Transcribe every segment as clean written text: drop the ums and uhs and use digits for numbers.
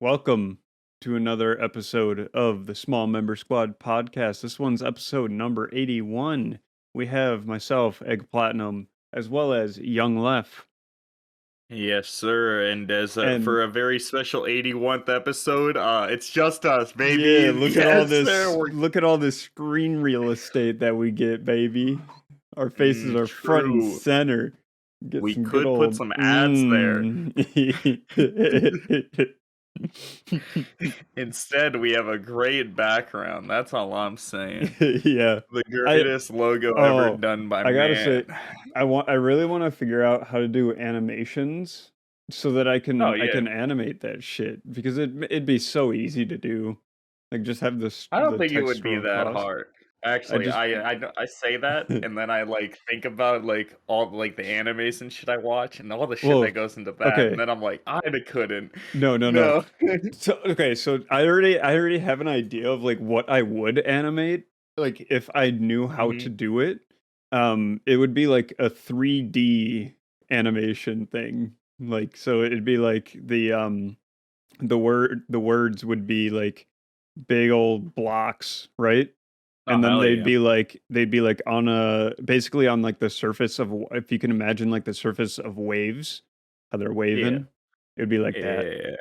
Welcome to another episode of the Small Member Squad podcast. This one's episode number 81. We have myself, Egg Platinum, as well as Young Lef. Yes, sir. And as And for a very special 81th episode, it's just us, yeah, baby. Yes, sir. look at all this screen real estate that we get, baby. Our faces are front and True. center. Get We some good could put old some ads there. Instead, we have a great background. That's all I'm saying. Yeah. The I greatest logo ever Oh, done by I gotta man. say, I really want to figure out how to do animations so that Oh I yeah. can animate that shit because it'd be so easy to do. Like just have I don't the think it text would be scroll that across. hard. I Actually, just I say that, and then I like think about like all like the animes and shit I watch, and all the shit that well, goes into that, and okay. then I'm like, I couldn't. No. No. So okay, so I already have an idea of like what I would animate. Like if I knew how to Mhm. do it, it would be like a 3D animation thing. Like so it'd be like the words would be like big old blocks, right? Oh And then hell yeah. they'd be like on a basically on like the surface of if you can imagine like the surface of waves, how they're Yeah. waving, it'd be like that.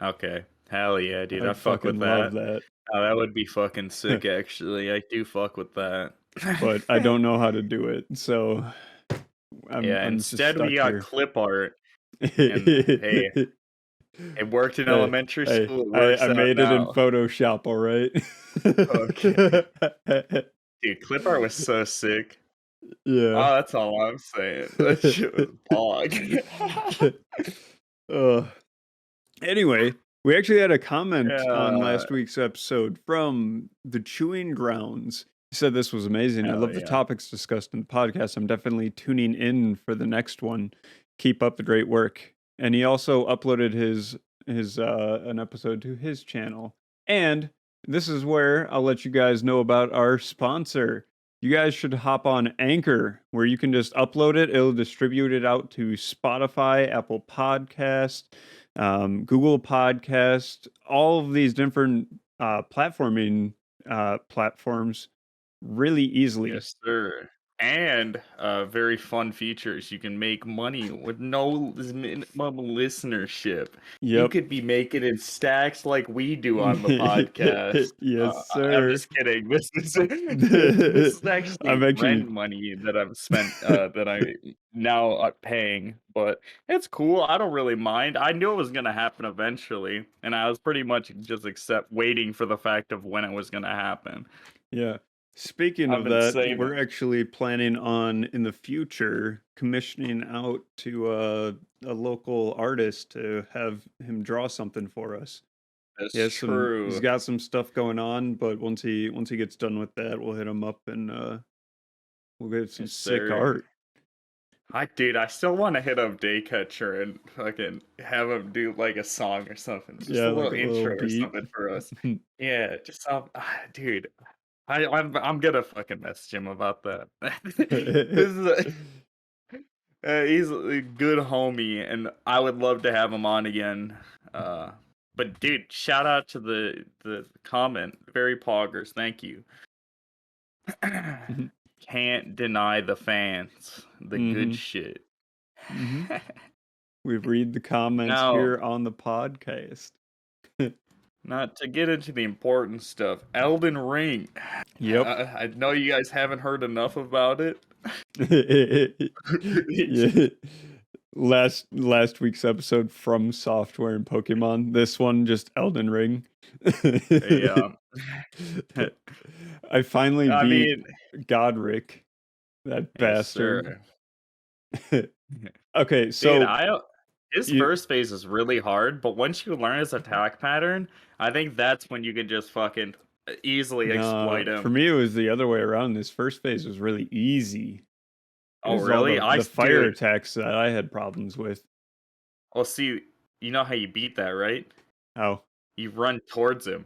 Yeah. Okay. Hell yeah, dude. I I'd fuck with fucking love that. that. Oh, that would be fucking sick actually. I do fuck with that. But I don't know how to do it, so Yeah, I'm just instead we stuck got here. clip art and hey, Hey, it worked in elementary hey, school, it I works out made it in now. Photoshop, all right? Okay. Dude, clip art was so sick. Yeah. Oh, that's all I'm saying. That shit was bog. uh, anyway, we actually had a comment on Yeah. last week's episode from the Chewing Grounds. He said this was amazing. I Hell love the yeah. topics discussed in the podcast. I'm definitely tuning in for the next one. Keep up the great work. And he also uploaded his an episode to his channel. And this is where I'll let you guys know about our sponsor. You guys should hop on Anchor, where you can just upload it. It'll distribute it out to Spotify, Apple Podcast, Google Podcast, all of these different platforming platforms really easily. Yes, sir. And very fun features. You can make money with no minimum listenership. You Yep. could be making in stacks like we do on the podcast. Yes, I'm sir. just kidding. This is actually I'm rent actually money that I've spent that I now paying, but it's cool. I don't really mind. I knew it was gonna happen eventually, and I was pretty much just waiting for the fact of when it was gonna happen. yeah. Speaking I've of been that, saving. we're actually planning on in the future commissioning out to a local artist to have him draw something for us. That's He's true. got some stuff going on, but once he gets done with that, we'll hit him up and we'll get some Yes, sick sir. art. Dude, I still want to hit up Daycatcher and fucking have him do like a song or something, just Yeah, a like little a little intro or beat. something for us. Yeah, just some, dude. I'm gonna fucking message him about that. This is he's a good homie, and I would love to have him on again. But dude, shout out to the comment, very poggers. Thank you. Can't deny the fans, the good Mm-hmm. shit. Mm-hmm. We read the comments Now, here on the podcast. not to get into the important stuff, Elden Ring. Yep. I know you guys haven't heard enough about it. Yeah. Last week's episode from Software and Pokemon. This one just Elden Ring. Yeah. I finally I beat mean, Godric, that yes, bastard. sir. Okay, Dude, so his you first phase is really hard, but once you learn his attack pattern, I think that's when you can just fucking easily no, exploit for him. me it was the other way around. This first phase was really easy. It Oh, was all really? the fire Dude. attacks that I had problems with. Well, see, you know how you beat that, right? Oh. You run towards him.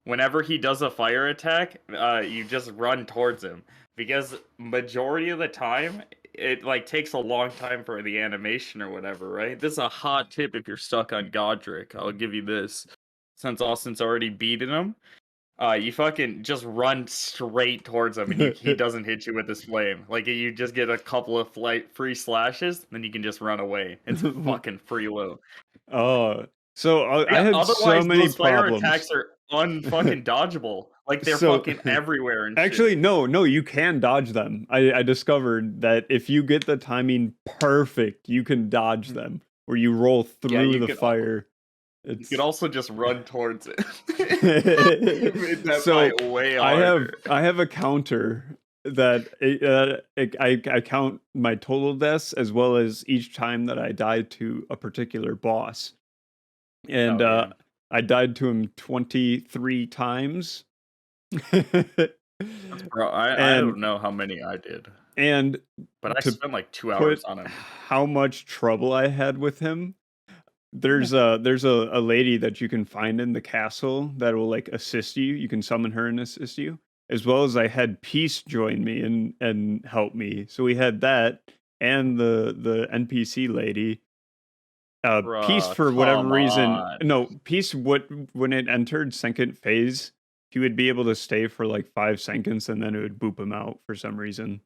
Whenever he does a fire attack, you just run towards him because majority of the time it like takes a long time for the animation or whatever, right? This is a hot tip if you're stuck on Godric. I'll give you this. Since Austin's already beaten him, you fucking just run straight towards him, and he doesn't hit you with his flame. Like you just get a couple of free slashes, then you can just run away. It's fucking free low. Oh, so I Yeah, had so otherwise many those fire problems. attacks are unfucking dodgeable. Like they're So fucking everywhere and shit. actually, no, you can dodge them. I discovered that if you get the timing perfect, you can dodge Mhm. them, where you roll Yeah, through the fire. you could It's also just run towards it. You made that so fight way harder. I have a counter that I count my total deaths as well as each time that I die to a particular boss, and Oh yeah. I died to him 23 times. Bro, I and don't know how many I did, and but I to spent like 2 hours put on him. how much trouble I had with him, there's a lady that you can find in the castle that will like assist you. You can summon her and assist you, as well as I had Peace join me and help me. So we had that and the NPC lady. Peace Bruh, for whatever come reason. on. No, Peace. What when it entered second phase, he would be able to stay for like 5 seconds, and then it would boop him out for some reason.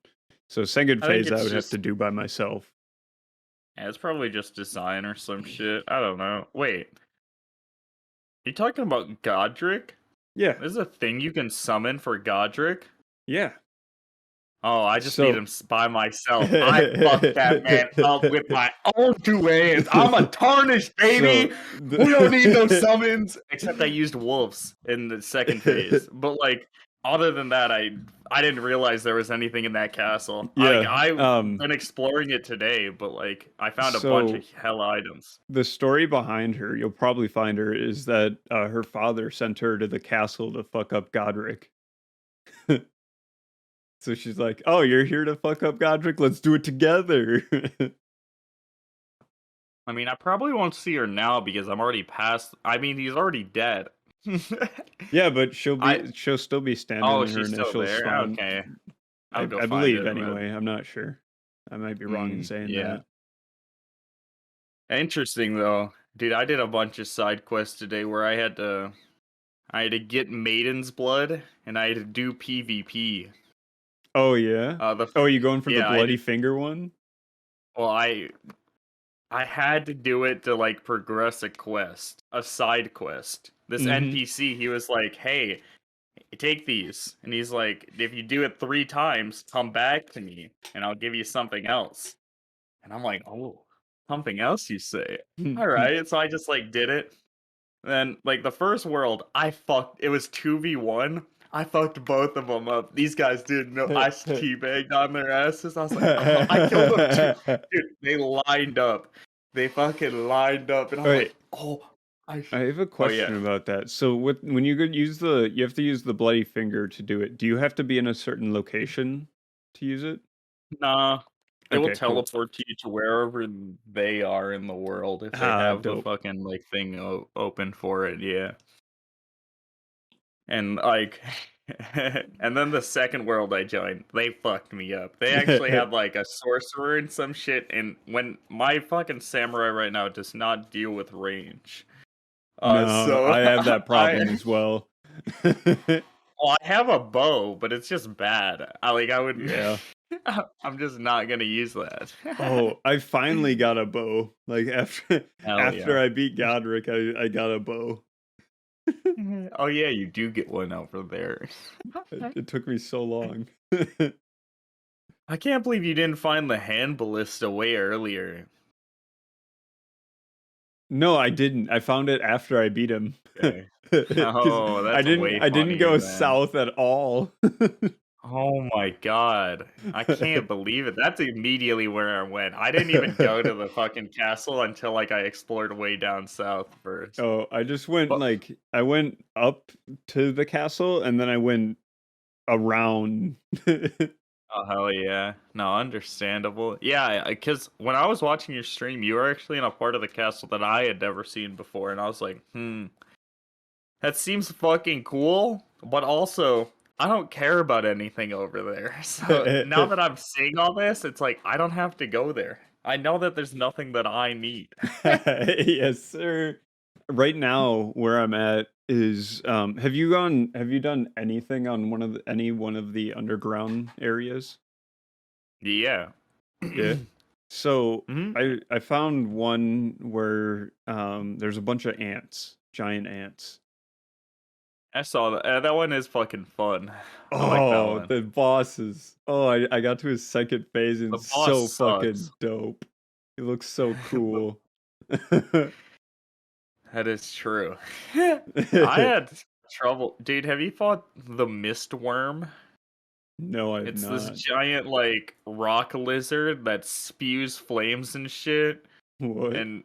So second I think phase, I it's would have just to do by myself. yeah, it's probably just design or some shit. I don't know. Wait, you talking about Godric? Yeah, There's a thing you can summon for Godric? yeah. Oh, I just beat So him by myself. I fucked that man up with my own 2 hands. I'm a tarnished baby. so We don't need no summons. Except I used wolves in the second phase. But like, other than that, I didn't realize there was anything in that castle. Like yeah. I've been exploring it today, but like I found a bunch of So hell items. the story behind her, you'll probably find her, is that her father sent her to the castle to fuck up Godric. So she's like, "Oh, you're here to fuck up Godric? Let's do it together." I mean, I probably won't see her now because I'm already past. I mean, he's already dead. Yeah, but I she'll still be standing oh, in her she's still initial there. spawn. Okay, I'll go I find believe her then. anyway. I'm not sure. I might be wrong in saying Yeah. that. Interesting though. Dude, I did a bunch of side quests today where I had to get Maiden's Blood and I had to do PvP. Oh yeah. The Oh, you going for the yeah, I bloody did. finger one? Well, I had to do it to like progress a quest, a side quest. This Mm-hmm. NPC, he was like, "Hey, take these," and he's like, "If you do it 3 times, come back to me, and I'll give you something else." And I'm like, "Oh, something else, you say?" All right, so I just like did it. Then, like the first world, it was 2v1. I fucked both of them up. These guys didn't know. I teabagged on their asses. I was like, oh, I killed them too. Dude, they lined up. They fucking lined up. And I'm Wait, like, oh, I have a oh yeah. question about that. So, when you could use you have to use the bloody finger to do it. Do you have to be in a certain location to use it? Nah. It will Okay, cool. teleport you to wherever they are in the world if they Ah, have the dope. fucking like thing open for it. Yeah. And like and then the second world I joined, they fucked me up. They actually had like a sorcerer and some shit, and when my fucking samurai right now does not deal with range. No, So I have that I problem as well. well, I have a bow, but it's just bad. I wouldn't Yeah. I'm just not gonna use that. Oh, I finally got a bow. Like Hell after yeah. I beat Godric, I got a bow. Oh yeah, you do get one over there. It took me so long. I can't believe you didn't find the hand ballista way earlier. No, I didn't. I found it after I beat him. Okay. 'Cause Oh, that's way I didn't funnier go then. south at all. Oh my god. I can't believe it. That's immediately where I went. I didn't even go to the fucking castle until like I explored way down south first. Oh, I just went But like I went up to the castle and then I went around. oh hell yeah. No, understandable. Yeah, because when I was watching your stream, you were actually in a part of the castle that I had never seen before, and I was like, that seems fucking cool, but also I don't care about anything over there. So now that I'm seeing all this, it's like I don't have to go there. I know that there's nothing that I need. Yes, sir. Right now, where I'm at is, have you done anything on any one of the underground areas? Yeah. Yeah. So Mhm. I found one where there's a bunch of ants, giant ants. I saw that. That one is fucking fun. I like that Oh, one. the bosses. Oh, I got to his second phase and The boss so sucks. fucking dope. It looks so The- cool. that is true. I had trouble, dude. Have you fought the mist worm? No, I've It's this not. giant like rock lizard that spews flames and shit. What? And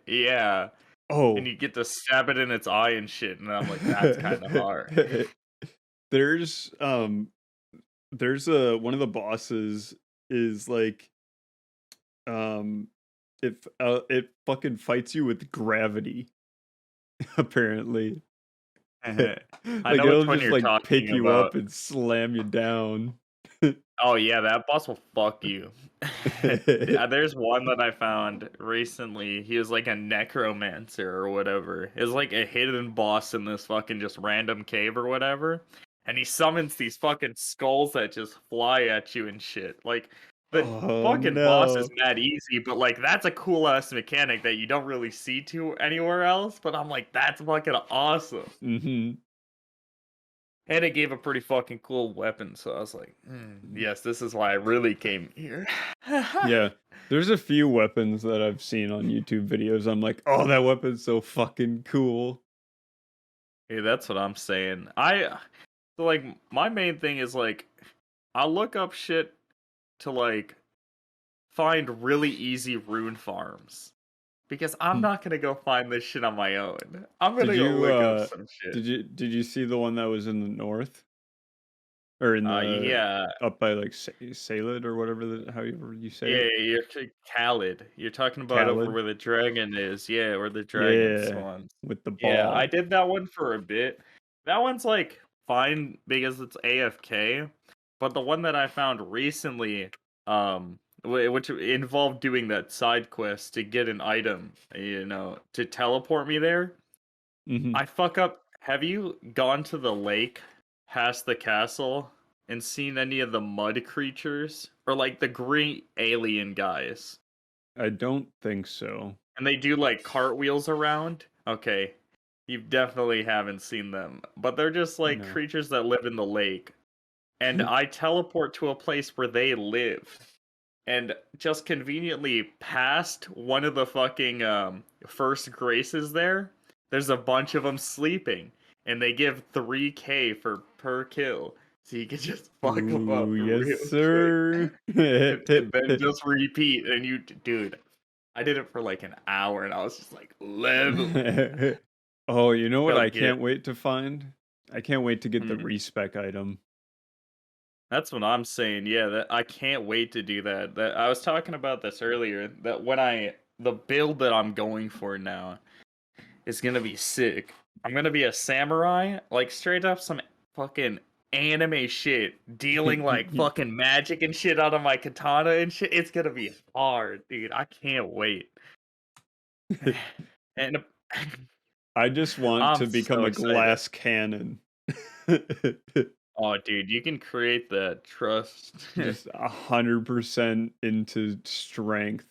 yeah, and Oh. you get to stab it in its eye and shit. And I'm like, that's kind of hard. There's there's a one of the bosses is like um it fucking fights you with gravity apparently. I Like know which it'll one just you're like talking pick you up about. and slam you down. Oh yeah, that boss will fuck you. There's one that I found recently. He was like a necromancer or whatever. It's like a hidden boss in this fucking just random cave or whatever. And he summons these fucking skulls that just fly at you and shit. Like the Oh fucking boss is no. mad easy, but like that's a cool ass mechanic that you don't really see to anywhere else. But I'm like, that's fucking awesome. Mhm. And it gave a pretty fucking cool weapon, so I was like, yes, this is why I really came here. Yeah. There's a few weapons that I've seen on YouTube videos. I'm like, "Oh, that weapon's so fucking cool." Yeah, that's what I'm saying. So like my main thing is like I'll look up shit to like find really easy rune farms because I'm Hmm. not gonna go find this shit on my own. I'm Did gonna go you look up some shit. did you see the one that was in the north? Or in the Yeah, up by, like, Salid or whatever however you say yeah, it? you're Khaled. You're talking about over Khalid? where the dragon is. Yeah, where the dragon Yeah, spawns. with the Yeah, I ball. did that one for a bit. That one's like fine because it's AFK, but the one that I found recently, which involved doing that side quest to get an item, to teleport me there. Mhm. I fuck up. Have you gone to the lake past the castle and seen any of the mud creatures or like the green alien guys? I don't think so. And they do like cartwheels around? Okay. You definitely haven't seen them. But they're just like No. creatures that live in the lake. And I teleport to a place where they live. And just conveniently past one of the fucking first graces there, there's a bunch of them sleeping. And they give 3k for per kill. So you can just fuck them Ooh, up yes, real quick. sir. And then just repeat. And dude, I did it for like an hour and I was just like leveling. Oh, you know what I Felt good. can't wait to find? I can't wait to get the Mhm. respec item. That's what I'm saying. Yeah, that I can't wait to do that. That I was talking about this earlier. That the build that I'm going for now is gonna be sick. I'm gonna be a samurai, like straight up some fucking anime shit, dealing like fucking magic and shit out of my katana and shit. It's gonna be hard, dude. I can't wait. And I just want I'm to become so a excited. glass cannon. Oh, dude, you can create that trust. Just 100% into strength.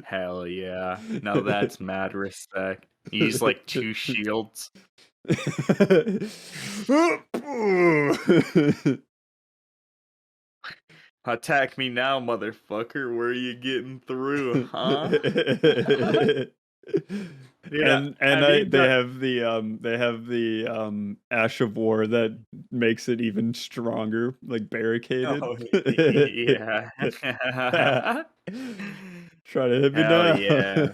Hell yeah. Now that's mad respect. You use like two shields. Attack me now, motherfucker. Where are you getting through, huh? Dude, And have I you done? they have the Ash of War that makes it even stronger, like barricaded. Oh, yeah. Try to hit me Hell now. yeah.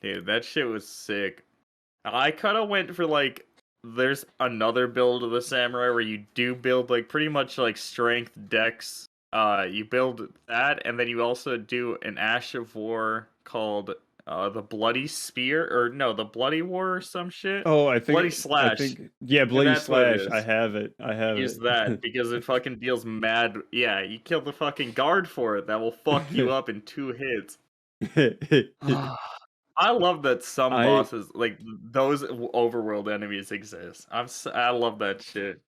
Dude, that shit was sick. I kind of went for like there's another build of the samurai where you do build like pretty much like strength dex. You build that and then you also do an Ash of War called the Bloody Spear, or no, the Bloody War or some shit? Oh, Bloody I Slash, think yeah, and Bloody that's what it Slash. I is. have it. I have Use that it. because it fucking deals mad. Yeah, you kill the fucking guard for it. That will fuck you up in 2 hits. I love that some I bosses, like those overworld enemies exist. I love that shit.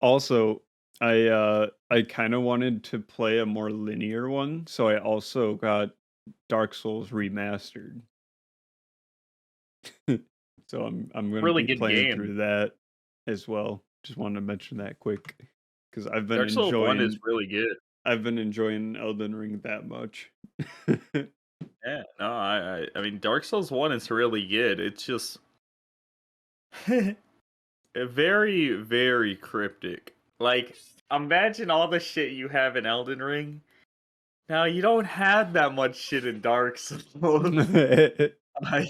also I kind of wanted to play a more linear one, so I also got Dark Souls remastered. So I'm gonna Really be good playing game. through that as well. Just wanted to mention that quick because Dark Souls 1 is really good. I've been enjoying Elden Ring that much. Yeah, no, I mean Dark Souls 1 is really good. It's just very, very cryptic. Like, imagine all the shit you have in Elden Ring. Now, you don't have that much shit in Dark Souls. I,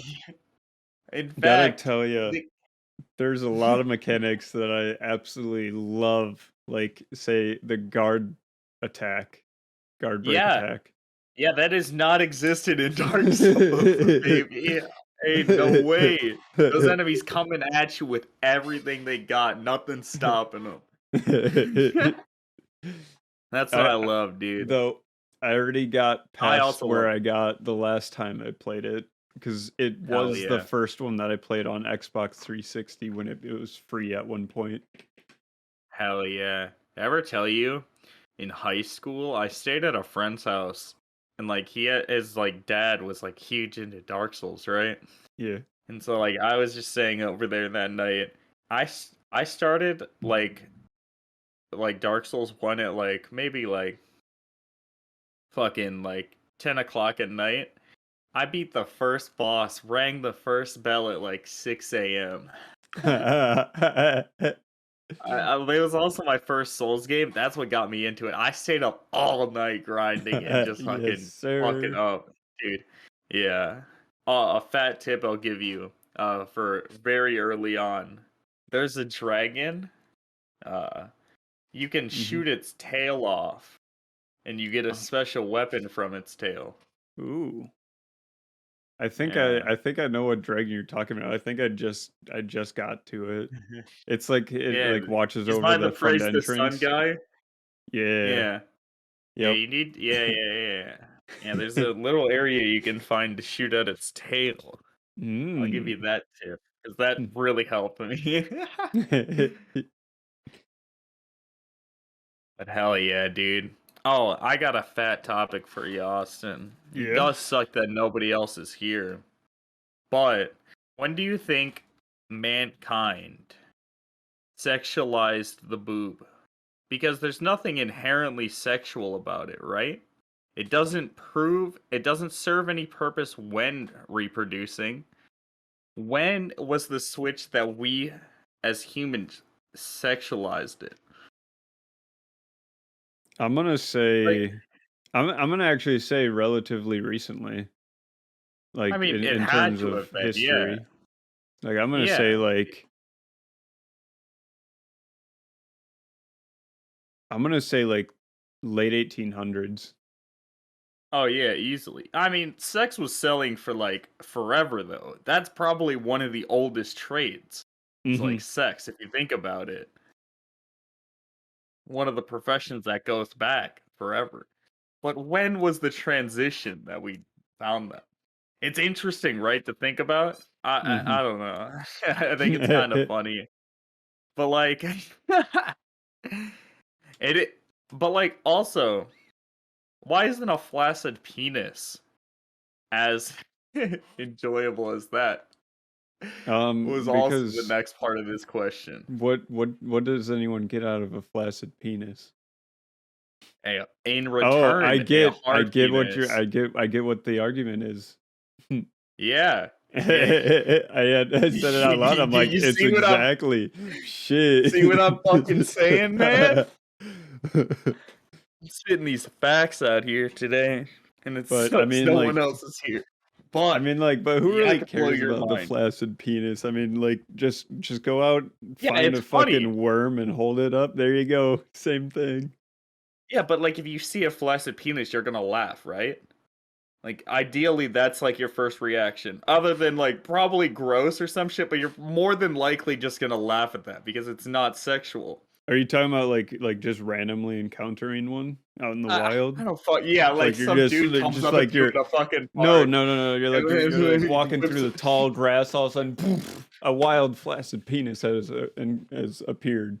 in Gotta fact, tell you, the, there's a lot of mechanics that I absolutely love, like say the guard break yeah, attack. yeah, that is not existed in Dark Souls, baby. Ain't no way. Those enemies coming at you with everything they got, nothing stopping them. That's what I I love, dude. though I already got I past also where love I got the last time I played it because it hell was the yeah. first one that I played on Xbox 360 when it was free at one point. Hell yeah. Ever tell you in high school I stayed at a friend's house and like his like dad was like huge into Dark Souls, right? Yeah. And so like I was just staying over there that night. I started like Dark Souls 1 at like maybe like fucking like 10 o'clock at night. I beat the first boss, rang the first bell at like 6 a.m. It was also my first Souls game. That's what got me into it. I stayed up all night grinding and just Yes, fucking sir. up, dude. Yeah. A fat tip I'll give you for very early on. There's a dragon. Uh, you can Mhm. shoot its tail off, and you get a Oh, special weapon from its tail. ooh. Yeah. I think I know what dragon you're talking about. I just got to it. It's like it Yeah. like watches He's over by the the front Praise the Sun entrance. guy. Yeah. Yeah. Yeah, Yep. you need yeah. Yeah, there's a little area you can find to shoot at its tail. I'll give you Mm. that tip, because that really helped me. But hell yeah, dude. Oh, I got a fat topic for you, Austin. It Yeah. does suck that nobody else is here. But when do you think mankind sexualized the boob? Because there's nothing inherently sexual about it, right? It doesn't serve any purpose when reproducing. When was the switch that we as humans sexualized it? I'm gonna Like, say I'm gonna actually say relatively recently, I like mean, it in had terms to of have been, yeah. history. Like I'm gonna say Yeah. like I'm gonna say like late 1800s. Oh yeah, easily. I mean, sex was selling for like forever though. That's probably one of the oldest trades. It's like Mhm. sex, if you think about it. One of the professions that goes back forever. But when was the transition that we found that? It's interesting, right, to think about? I Mhm. don't know. I think it's kind of funny. But like it but like also, why isn't a flaccid penis as enjoyable as that? Was also the Because next part of this question. what does anyone get out of a flaccid penis? In Oh, return, a hard penis. I get what the argument is. Yeah. Yeah. I said it out loud. I'm Do like, you it's see exactly shit. what I'm fucking saying, man? I'm spitting these facts out here today, and it But I sucks mean, no one else is here. But but who you had really to blow cares your about the mind. flaccid penis? I mean, like, just go out, Yeah, find it's a funny. fucking worm and hold it up. There you go. Same thing. Yeah, but like if you see a flaccid penis, you're gonna laugh, right? Like, ideally, that's, like, your first reaction. Other than, like, probably gross or some shit, but you're more than likely just gonna laugh at that because it's not sexual. Are you talking about like just randomly encountering one out in the I wild? don't fuck yeah, like, Like you're some dude comes just up like at you you're in a fucking no, park, no, no, no. and You're like then he walking whips through the tall grass. All of a sudden, poof, a wild flaccid penis has appeared.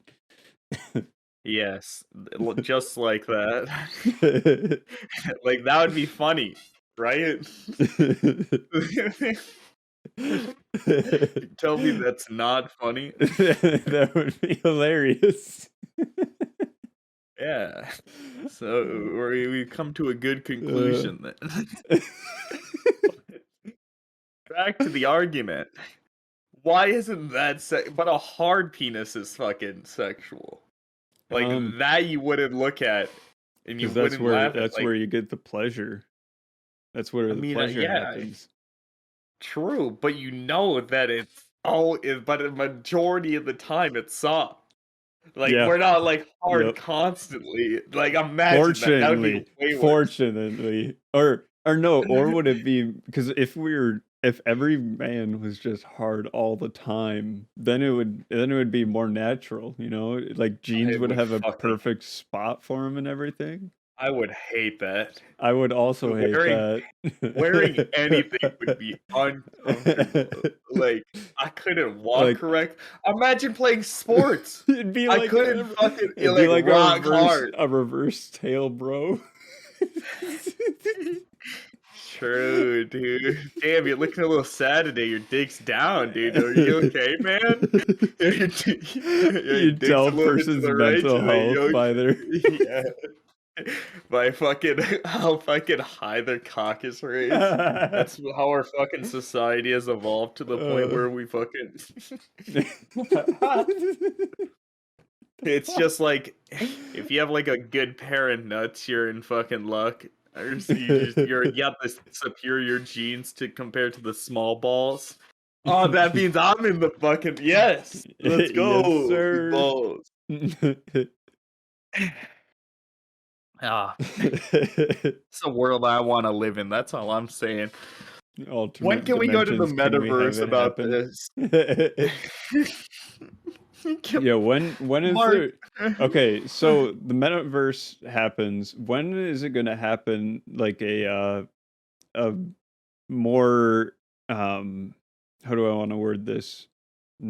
Yes, just like that. Like, that would be funny, right? Tell me that's not funny? That would be hilarious. Yeah. So, we've come to a good Uh, conclusion then. Back to the argument. Why isn't that but a hard penis is fucking sexual. Like, um, that you wouldn't look at, and you because wouldn't laugh at, that's like where you get the pleasure. That's where I the mean, pleasure yeah, happens. true, but you know that but a majority of the time it's soft. Like, Yeah. we're not, like, hard Yep. constantly. Like, imagine that. That would be Fortunately, way worse. fortunately, or no, or would it be because if every man was just hard all the time, then it would be more natural, you know? Like I jeans would would have a fucking perfect spot for him and everything. I would hate that. I would also hate Wearing that. wearing anything would be uncomfortable. Like, I couldn't walk Like correct. Imagine playing sports. it'd be I like couldn't fucking it'd be like, like rock hard. a reverse tail, bro. True, dude. Damn, you're looking a little sad today. Your dick's down, dude. Are you okay, man? Your You dick's tell a a little bit to person's the right mental today. health You by their okay? Yeah. By fucking how fucking high their cock is raised. That's how our fucking society has evolved to the point uh, where we fucking it's just like if you have like a good pair of nuts, you're in fucking luck. Or you have the superior genes to compare to the small balls. Oh, that means I'm in the fucking yes. Let's yes, go, big sir. balls. Ah, it's a world I want to live in. That's all I'm saying. When Alternate can we go to the dimensions, can we have metaverse it about happen? this? Yeah, when is Mark. there okay, so the metaverse happens. When is it gonna happen like a more how do I want to word this?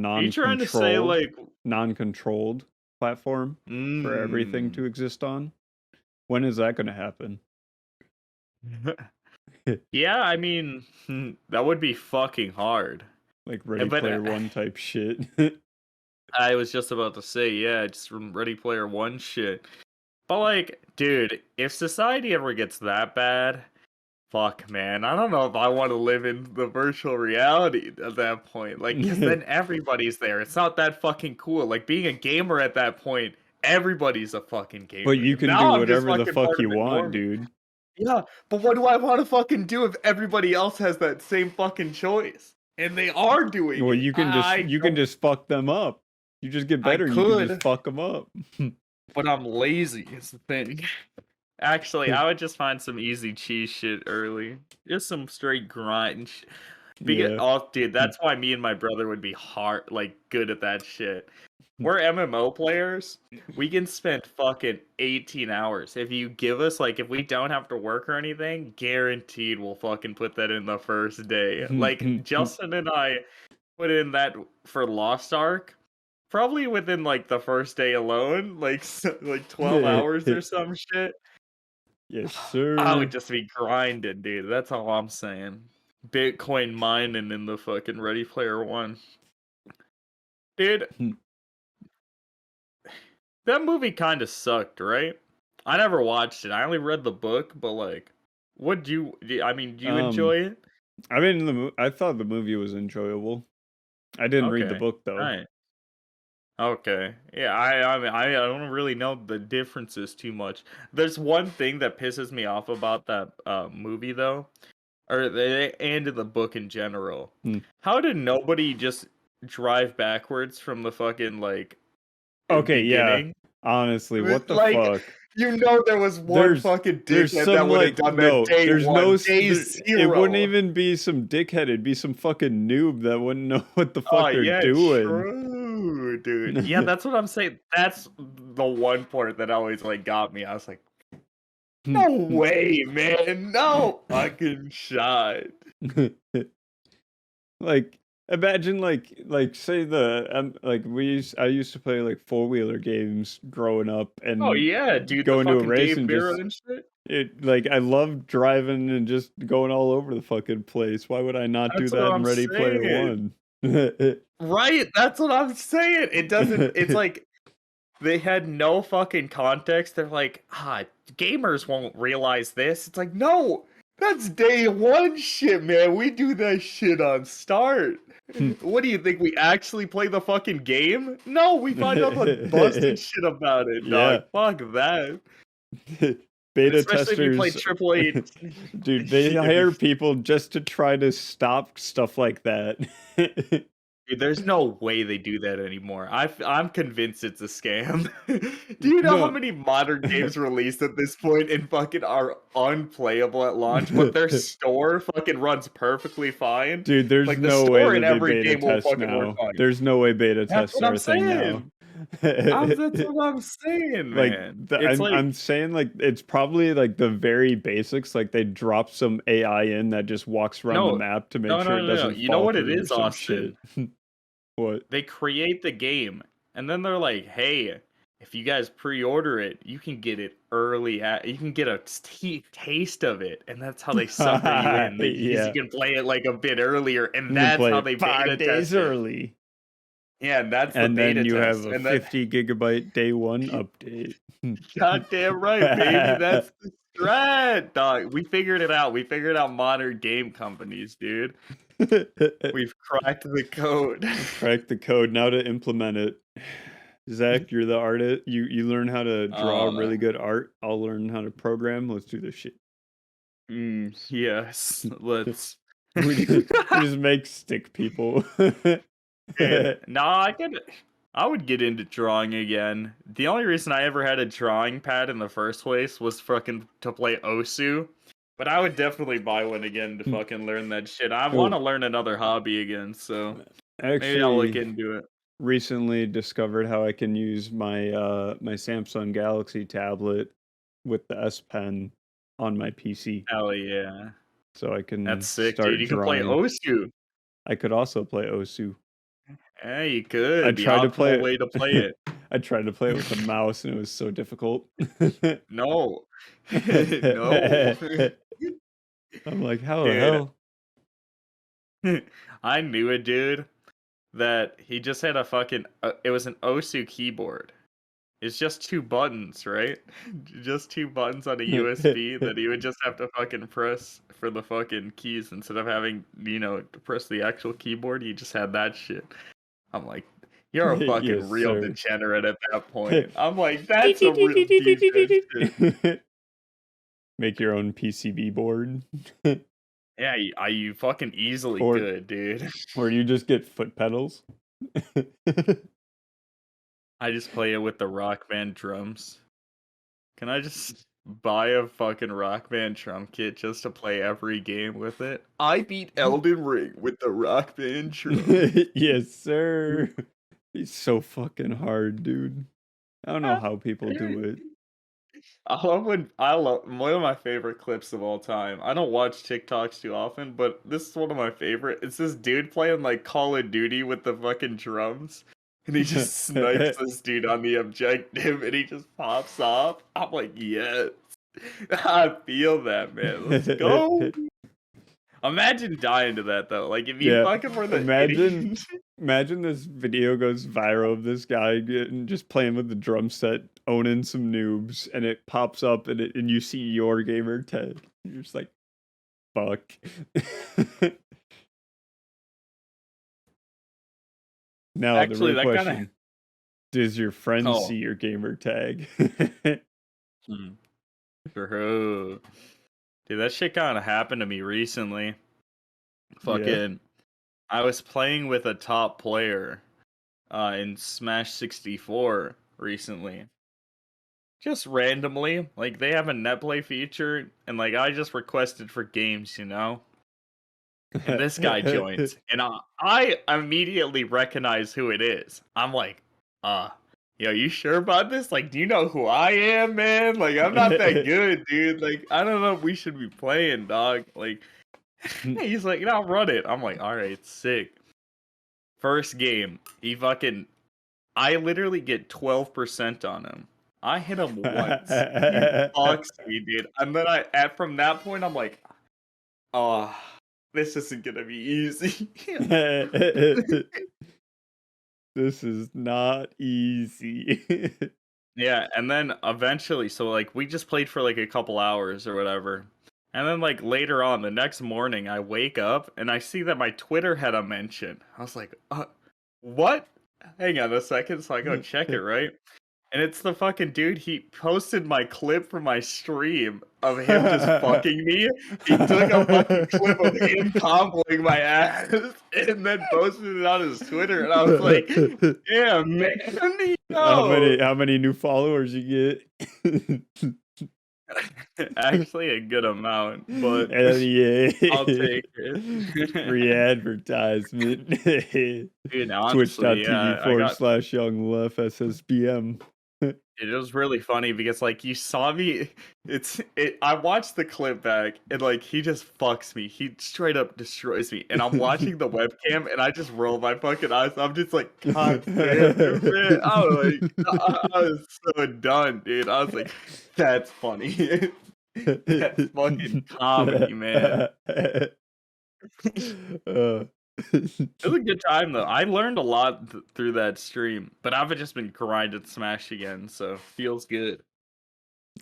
Are you trying to say Non-controlled like non-controlled platform for everything mm. to exist on? When is that gonna happen? Yeah, I mean, that would be fucking hard. Like Ready But Player One type shit. I was just about to say, yeah, just from Ready Player One shit. But like, dude, if society ever gets that bad, fuck, man, I don't know if I want to live in the virtual reality at that point. Like, because then everybody's there. It's not that fucking cool. Like, being a gamer at that point, everybody's a fucking But gamer. you can do Now I'm just whatever the fucking fuck part of you the want, norm. dude. Yeah, but what do I want to fucking do if everybody else has that same fucking choice? And they are doing Well, it. you can just fuck them up. You just get I better and you can just could, fuck them up. but I'm lazy is the thing. Actually, I would just find some easy cheese shit early. Just some straight grind. Yeah. Oh, dude, that's why me and my brother would be hard, like, good at that shit. We're MMO players. We can spend fucking 18 hours. If you give us, like, if we don't have to work or anything, guaranteed we'll fucking put that in the first day. Like, Justin and I put in that for Lost Ark. Probably within, like, the first day alone. Like, like 12 hours or some shit. Yes, I would sir. just be grinding, dude. That's all I'm saying. Bitcoin mining in the fucking Ready Player One. Dude, that movie kind of sucked, right? I never watched it. I only read the book, but like, I mean, do you Um, enjoy it? I mean, I thought the movie was enjoyable. I didn't read the Okay. book though. Alright. Okay. Yeah, I mean, I don't really know the differences too much. There's one thing that pisses me off about that movie though, and in the book in general. Hmm. How did nobody just drive backwards from the fucking like Okay, yeah. beginning? Honestly, what the Like, fuck? You know there was one There's fucking there's dickhead that some, would have like, done that no, day there's no 1, s day there it wouldn't 0. even be some dickhead, it'd be some fucking noob that wouldn't know what the Oh, fuck they're yeah, doing. true, dude. Yeah, that's what I'm saying. That's the one part that always, like, got me. I was like, "No way, man. No fucking shot." Like, imagine, like, say I used to play, like, four-wheeler games growing up Oh, and yeah, dude, the go into a fucking race Dave and Mirra just and shit. I love driving and just going all over the fucking place. Why would I not do That's what that in I'm Ready Player saying. One? Right, that's what I'm saying. It doesn't it's like they had no fucking context. They're like, gamers won't realize this." It's like, "No, that's day 1 shit, man. We do that shit on start." What do you think, we actually play the fucking game? No, we find out the busted shit about it, dog. Yeah. Fuck that. And Beta especially if you play testers, AAA. dude, they hire people just to try to stop stuff like that. Dude, there's no way they do that anymore. I'm convinced it's a scam. Do you know how No. many modern games released at this point and fucking are unplayable at launch, but their store fucking runs perfectly fine? Dude, there's Like, the no way store in that they every beta game will test fucking work now. fine. There's no way beta That's tests what are I'm a thing now. saying. That's what I'm saying, Like, man. the It's like, I'm saying, like, it's probably, like, the very basics, like, they drop some AI in that just walks around the no, map to make no, sure no, it no, no. doesn't You know fall what it through or is, some shit. Austin? What? They create the game, and then they're like, "Hey, if you guys pre-order it, you can get it you can get a taste of it." And that's how they sucker you in, because you Yeah. can play it like a bit earlier, and You can that's play how it they 5 beta days test it. early, Yeah, and that's the and then beta you have test. a And then 50 gigabyte day 1 update. goddamn right, baby, that's the strat, dog. We figured it out. We figured out modern game companies, dude. We've cracked the code. Crack the code, now to implement it. Zach, you're the artist. You learn how to draw Uh, really good art. I'll learn how to program. Let's do this shit. yes, let's. We just make stick people. Dude, no, I would get into drawing again. The only reason I ever had a drawing pad in the first place was fucking to play Osu. But I would definitely buy one again to fucking learn that shit. I want Oh, to learn another hobby again, so I maybe I'll look actually into it. recently discovered how I can use my Samsung Galaxy tablet with the S Pen on my PC, Hell yeah. so I That's can sick, dude. start You can play drawing. Osu. I could also play Osu. Yeah, you I could. The tried to optimal play way to play it. it. I tried to play it with the mouse, and it was so difficult. No. No. I'm like, how the Dude, hell? I knew a dude that he just had a fucking it was an Osu keyboard. It's just two buttons, right? Just two buttons on a USB that he would just have to fucking press for the fucking keys instead of having, to press the actual keyboard. He just had that shit. I'm like, you're a Yes, fucking real sir. degenerate at that point. I'm like, that's a real defense shit. Make your own PCB board, Yeah, you fucking easily or could, dude. or you just get foot pedals. I just play it with the Rock Band drums. Can I just buy a fucking Rock Band drum kit just to play every game with it? I beat Elden Ring with the Rock Band drum. Yes, sir. He's so fucking hard, dude. I don't know how people do it. I love one of my favorite clips of all time. I don't watch TikToks too often, but this is one of my favorite. It's this dude playing like Call of Duty with the fucking drums. And he just snipes this dude on the objective and he just pops off. I'm like, yes. I feel that, man. Let's go. Imagine dying to that though. Like if you Yeah, fucking were the imagine idiot. imagine this video goes viral of this guy getting just playing with the drum set, owning some noobs, and it pops up and you see your gamer tag. You're just like, fuck. Now the Actually, real that kind of. question: does your friend Oh. see your gamer tag? Hmm. Bro. Dude, that shit kind of happened to me recently. Yeah. Fucking, I was playing with a top player in Smash 64 recently. just randomly, like they have a netplay feature, and like I just requested for games, and this guy joins, and I immediately recognize who it is. I'm like, yo, you sure about this? Like, do you know who I am, man? Like, I'm not that good, dude. Like, I don't know if we should be playing, dog. Like, he's like, I'll run it. I'm like, all right, sick. First game, I literally get 12% on him. I hit him once. He fucks me, dude. And then from that point, I'm like, oh, this isn't gonna be easy. This is not easy. Yeah, and then eventually, so like we just played for like a couple hours or whatever. And then like later on, the next morning, I wake up and I see that my Twitter had a mention. I was like, what? Hang on a second, so I go check it, right? And it's the fucking dude, he posted my clip from my stream of him just fucking me. He took a fucking clip of him cobbling my ass and then posted it on his Twitter. And I was like, damn, man, yo. How many new followers you get? Actually, a good amount, but Hell yeah. I'll take it. Free advertisement. Dude, honestly, Twitch.tv yeah, I forward got slash young left SSBM. it was really funny because like you saw me I watched the clip back and like he just fucks me. He straight up destroys me. And I'm watching the webcam and I just roll my fucking eyes. I'm just like, God damn it, man. I was so done, dude. I was like, that's funny. That's fucking comedy, man. Uh, It was a good time though. I learned a lot through that stream, but I've just been grinding Smash again, so feels good.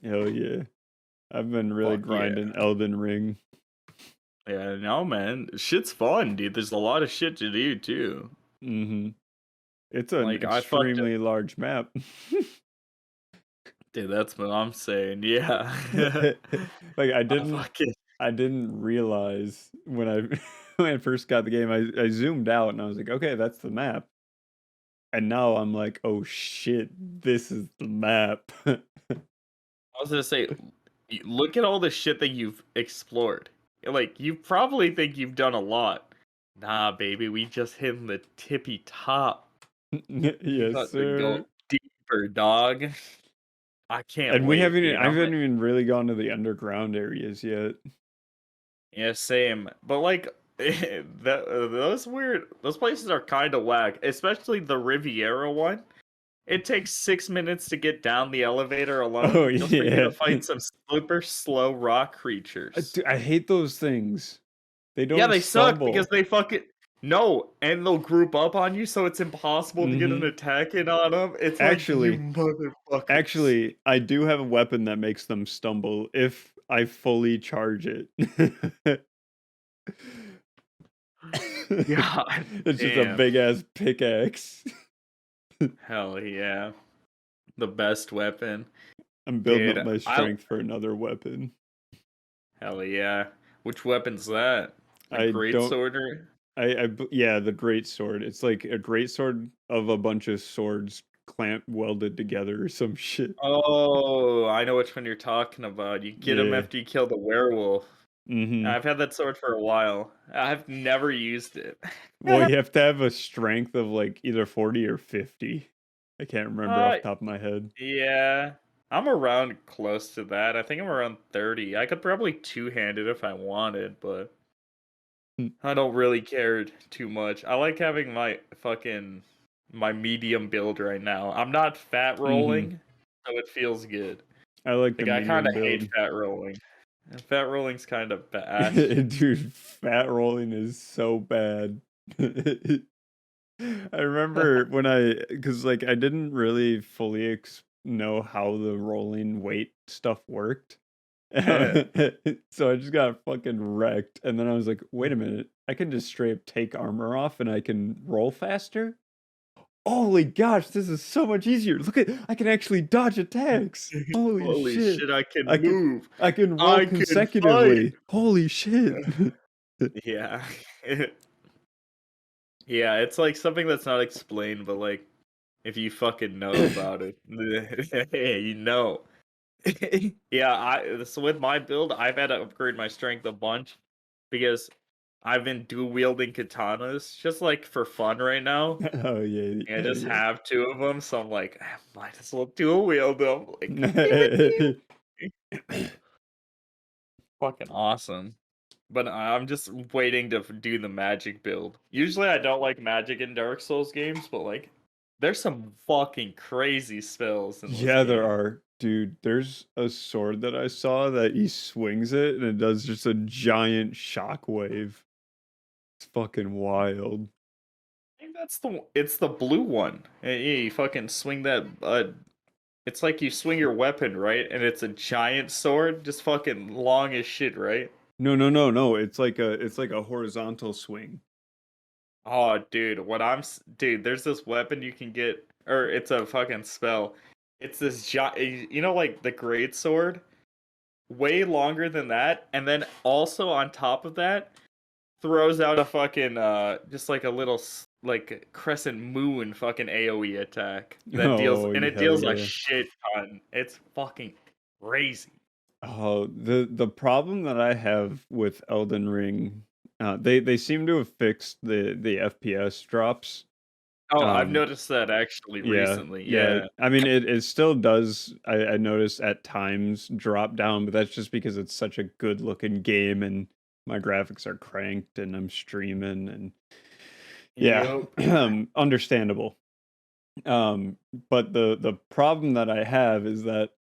Hell yeah. I've been really Fuck yeah. grinding Elden Ring. Yeah, no, man. Shit's fun, dude. There's a lot of shit to do too. Mm-hmm. It's an Like I fucked it. extremely large map. Dude, that's what I'm saying. Yeah. Like I fucking I didn't realize when I when I first got the game, I zoomed out and I was like, okay, that's the map. And now I'm like, oh shit, this is the map. I was gonna say, look at all the shit that you've explored. Like you probably think you've done a lot. Nah, baby, we just hit the tippy top. We Yes, got to go sir. deeper, dog. I can't And we wait, haven't dude. I haven't even really gone to the underground areas yet. Yeah, same. But like those places are kind of whack, especially the Riviera one. It takes 6 minutes to get down the elevator Oh alone just for you to yeah. fight some super slow rock creatures. Dude, I hate those things. They Yeah, don't they suck because stumble. they fucking no, and they'll group up on you, so it's impossible to get an Hmm. attack in on them. It's like you Actually, motherfuckers. I do have a weapon that makes them stumble if I fully charge it. God It's just a damn. big ass pickaxe. Hell yeah. The best weapon. I'm building up Dude, my I strength for another weapon. hell yeah. Which weapon's that? A I great don't sword or yeah, the great sword. It's like a great sword of a bunch of swords clamp welded together or some shit. oh, I know which one you're talking about. You get him Yeah. after you kill the werewolf. Mhm. I've had that sword for a while. I've never used it. Well, you have to have a strength of like either 40 or 50. I can't remember uh, off the top of my head. yeah. I'm around close to that. I think I'm around 30. I could probably two-hand it if I wanted, but I don't really care too much. I like having my medium build right now. I'm not fat Mhm. rolling, so it feels good. I like the Like I kind medium of hate build. fat rolling. And fat rolling's kind of bad. Dude, fat rolling is so bad. I remember when cuz like I didn't really fully know how the rolling weight stuff worked. So I just got fucking wrecked and then I was like, "Wait a minute. I can just straight up take armor off and I can roll faster?" Holy gosh, this is so much easier. Look at I can actually dodge attacks. Holy Holy shit. shit! I can I can move. I can roll I can fight. consecutively. Holy shit. Yeah. Yeah, it's like something that's not explained, but like if you fucking know about it, hey, you know. Yeah, so with my build, I've had to upgrade my strength a bunch because I've been dual wielding katanas just like for fun right now. Oh yeah, And I hell just yeah. have two of them, so I'm like, I might as well dual wield them. Like, pew, pew, pew. Fucking awesome. But I'm just waiting to do the magic build. Usually I don't like magic in Dark Souls games, but like, there's some fucking crazy spells in this Yeah, there game. are. Dude, there's a sword that I saw that he swings it and it does just a giant shockwave. It's fucking wild. I think it's the blue one. Yeah, you fucking swing that. It's like you swing your weapon, right? And it's a giant sword, just fucking long as shit, right? No, no, no, no. It's like a horizontal swing. Oh, dude, dude, there's this weapon you can get, or it's a fucking spell. It's this giant, like the great sword, way longer than that, and then also on top of that, throws out a fucking just like a little like crescent moon fucking AoE attack that deals Oh, and it hell deals a yeah. shit ton. It's fucking crazy. Oh, the problem that I have with Elden Ring, they seem to have fixed the FPS drops. Oh, I've Um, noticed that actually yeah, recently. yeah. Yeah. I mean, it still does. I notice at times drop down, but that's just because it's such a good looking game and my graphics are cranked and I'm streaming and yeah, Yep. understandable. Um, but the problem that I have is that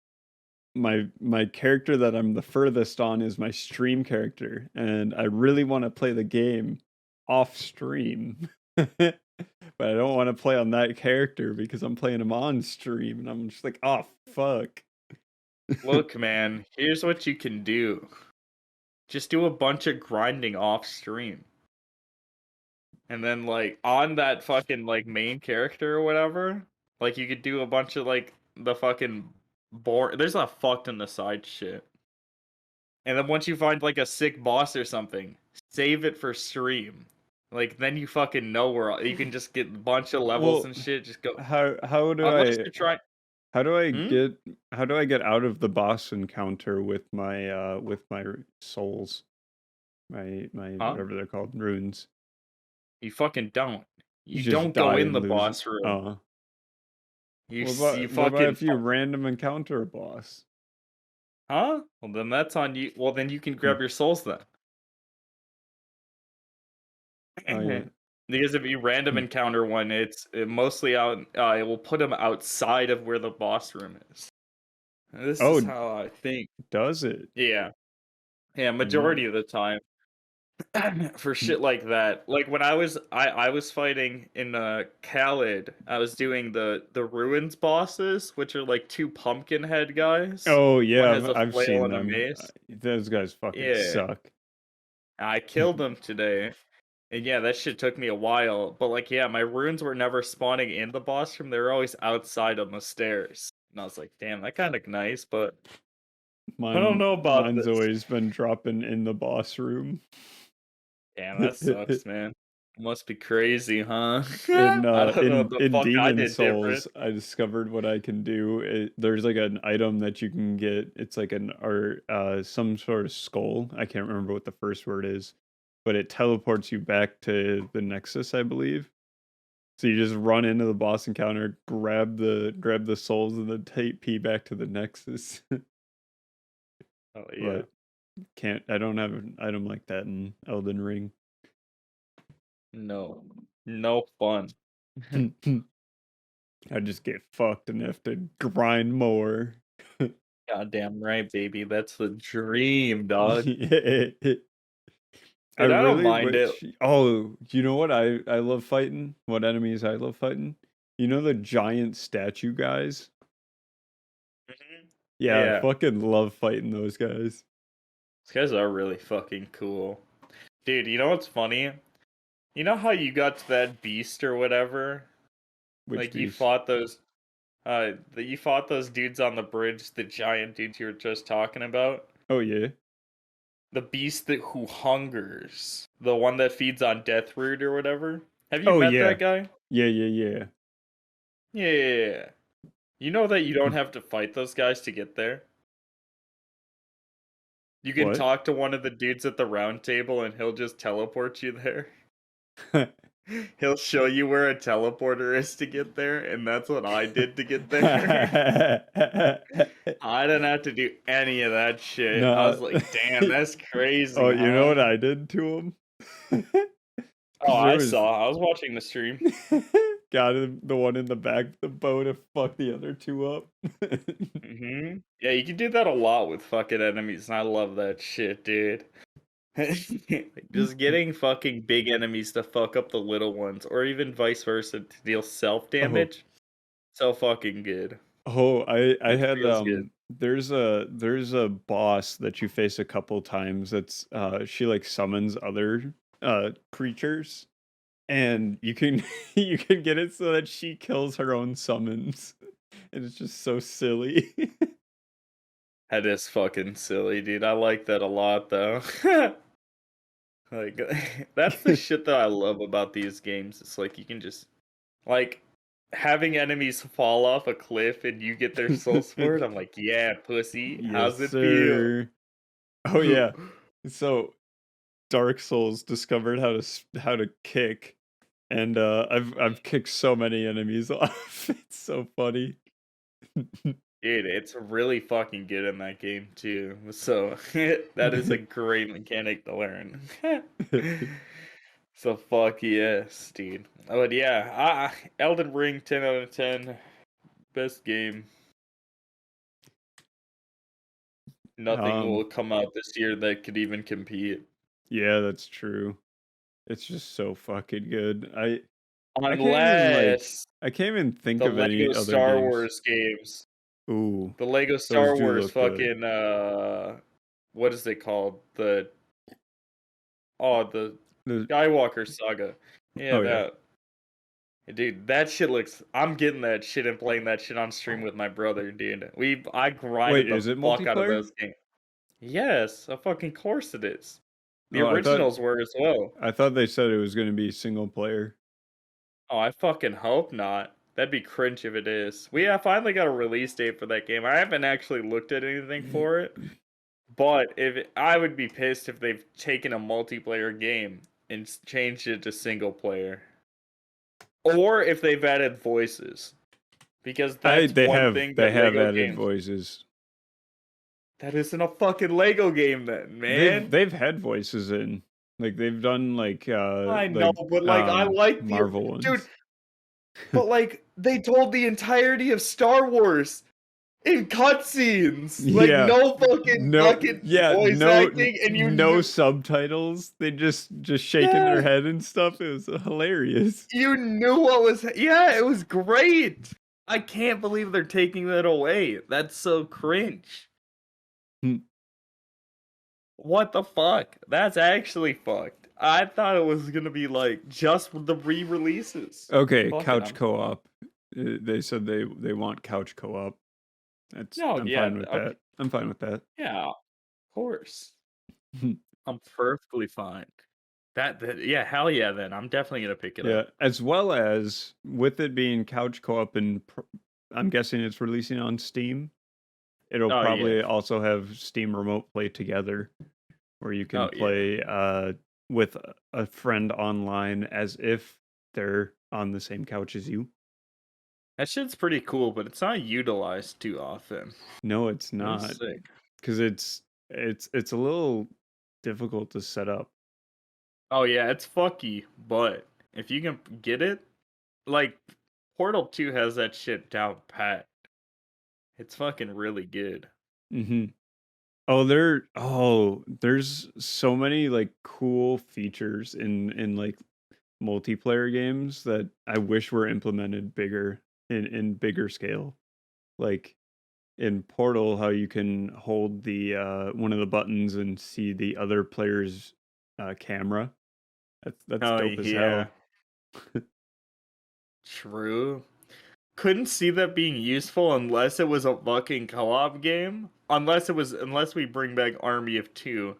my character that I'm the furthest on is my stream character, and I really want to play the game off stream. But I don't want to play on that character because I'm playing him on stream, and I'm just like, oh fuck. Look, man, here's what you can do. Just do a bunch of grinding off stream. And then like on that fucking like main character or whatever, like you could do a bunch of like the fucking there's a fucked in the side shit. And then once you find like a sick boss or something, save it for stream. Like then you fucking know where you can just get a bunch of levels Well, and shit. Just go how do unless I you're trying. how do I Hmm? get how do I get out of the boss encounter with my souls, my Huh? whatever they're called, runes? You fucking don't. You You just don't go die in and the lose. boss room. Uh, You what about fucking if you random encounter a boss? huh? Well then that's on you. Well then you can Hmm. grab your souls then. Oh yeah. Because if you random Hmm. encounter one, it mostly out. It will put them outside of where the boss room is. This is Oh, how I think. does it? Yeah, yeah. Mm. Majority of the time, for Hmm. shit like that. Like when I was fighting in Khalid, I was doing the ruins bosses, which are like two pumpkin head guys. Oh One yeah, has a I've flail seen and a them. mace. Those guys fucking Yeah, suck. I killed them today. And yeah, that shit took me a while. But like, yeah, my runes were never spawning in the boss room. They were always outside on the stairs. And I was like, damn, that kind of nice, but I don't know about Mine's this. always been dropping in the boss room. Damn, that sucks, man. Must be crazy, huh? In I don't know what the in fuck I Demon did different. Souls, I discovered what I can do. There's like an item that you can get. It's like an or some sort of skull. I can't remember what the first word is, but it teleports you back to the Nexus, I believe. So you just run into the boss encounter, grab the souls, and then take P back to the Nexus. Oh yeah. But can't I don't have an item like that in Elden Ring. No. No fun. I just get fucked and have to grind more. Goddamn right, baby. That's the dream, dog. I Dude, I don't really mind it. wish. Oh, you know what I love fighting? What enemies I love fighting? You know the giant statue guys? Mhm. Yeah, I Yeah. fucking love fighting those guys. These guys are really fucking cool. Dude, you know what's funny? You know how you got to that beast or whatever? Which Like you beast? fought you fought those dudes on the bridge, the giant dudes you were just talking about. Oh yeah. The beast that who hungers, the one that feeds on death root or whatever. Have you Oh met yeah. that guy? Yeah, yeah, Yeah. You know that you don't yeah. have to fight those guys to get there? You can What? talk to one of the dudes at the round table, and he'll just teleport you there. He'll show you where a teleporter is to get there, and that's what I did to get there. I didn't have to do any of that shit. I Nah. was like, "Damn, that's Oh, crazy, you know what huh?" I did to him? Oh, Because there I was saw. I was watching the stream. got him the one in the back of the boat to fuck the other two up. Mhm. Yeah, you can do that a lot with fucking enemies, and I love that shit, dude. Just getting fucking big enemies to fuck up the little ones, or even vice versa to deal self Oh, damage. So fucking good. oh, I It had feels good. there's a boss that you face a couple times that's she like summons other creatures and you can you can get it so that she kills her own summons. And it's just so silly. That is fucking silly, dude. I like that a lot, though. Like, that's the shit that I love about these games. It's like you can just like having enemies fall off a cliff and you get their soul sword. I'm like, yeah, pussy. Yes, How's it feel? sir. Oh yeah. So Dark Souls discovered how to kick, and I've kicked so many enemies off. It's so funny. Dude, it's really fucking good in that game too. So that is a great mechanic to learn. So fuck yes, dude. But yeah, Elden Ring 10 out of 10, best game. Nothing um, will come out this year that could even compete. yeah, that's true. It's just so fucking good. I can't even Unless I can't even think the of any Lego other Star games. Wars games. Ooh, The Lego those Star do Wars look good. fucking what is it called? The The Skywalker saga. Yeah, oh yeah. that. Dude, that shit looks. I'm getting that shit and playing that shit on stream with my brother, dude. I grinded Wait, the is it fuck out of multiplayer? those games. Yes, of fucking course it is. The Oh, originals were as well. I thought they said it was gonna be single player. Oh, I fucking hope not. That'd be cringe if it is. Finally got a release date for that game. I haven't actually looked at anything for it, but I would be pissed if they've taken a multiplayer game and changed it to single player, or if they've added voices, because I that's one thing they that have Lego added games. voices. That isn't a fucking Lego game then, man. They've had voices in. Like they've done I know, but like I like the Marvel dude, ones. but like they told the entirety of Star Wars in cutscenes. Like Yeah. no fucking No, fucking yeah, voice acting, and you no knew, subtitles. They just shaking their yeah, head and stuff. It was hilarious. you knew what was, yeah, it was great. I can't believe they're taking that away. That's so cringe. Hmm. What the fuck? That's actually fucked. I thought it was gonna be like just the re-releases. Okay, Fuck it, couch I'm co-op. They said they want couch co-op. That's no, I'm yeah, fine with okay, that. I'm fine with that. yeah, of course. I'm perfectly fine. Yeah, hell yeah, then I'm definitely gonna pick it Yeah, up. as well as with it being couch co-op and I'm guessing it's releasing on Steam. It'll Oh yeah, probably also have Steam Remote Play together, where you can oh yeah. play with a friend online as if they're on the same couch as you. That shit's pretty cool, but it's not utilized too often. No, it's That's not, sick. because it's a little difficult to set up. Oh yeah, it's fucky, but if you can get it, like Portal 2 has that shit down pat. It's fucking really good. Hmm. There's so many like cool features in like multiplayer games that I wish were implemented bigger in bigger scale. Like in Portal, how you can hold the one of the buttons and see the other player's camera. That's Oh dope as yeah, hell. true. Couldn't see that being useful unless it was a fucking co-op game. Unless we bring back Army of Two.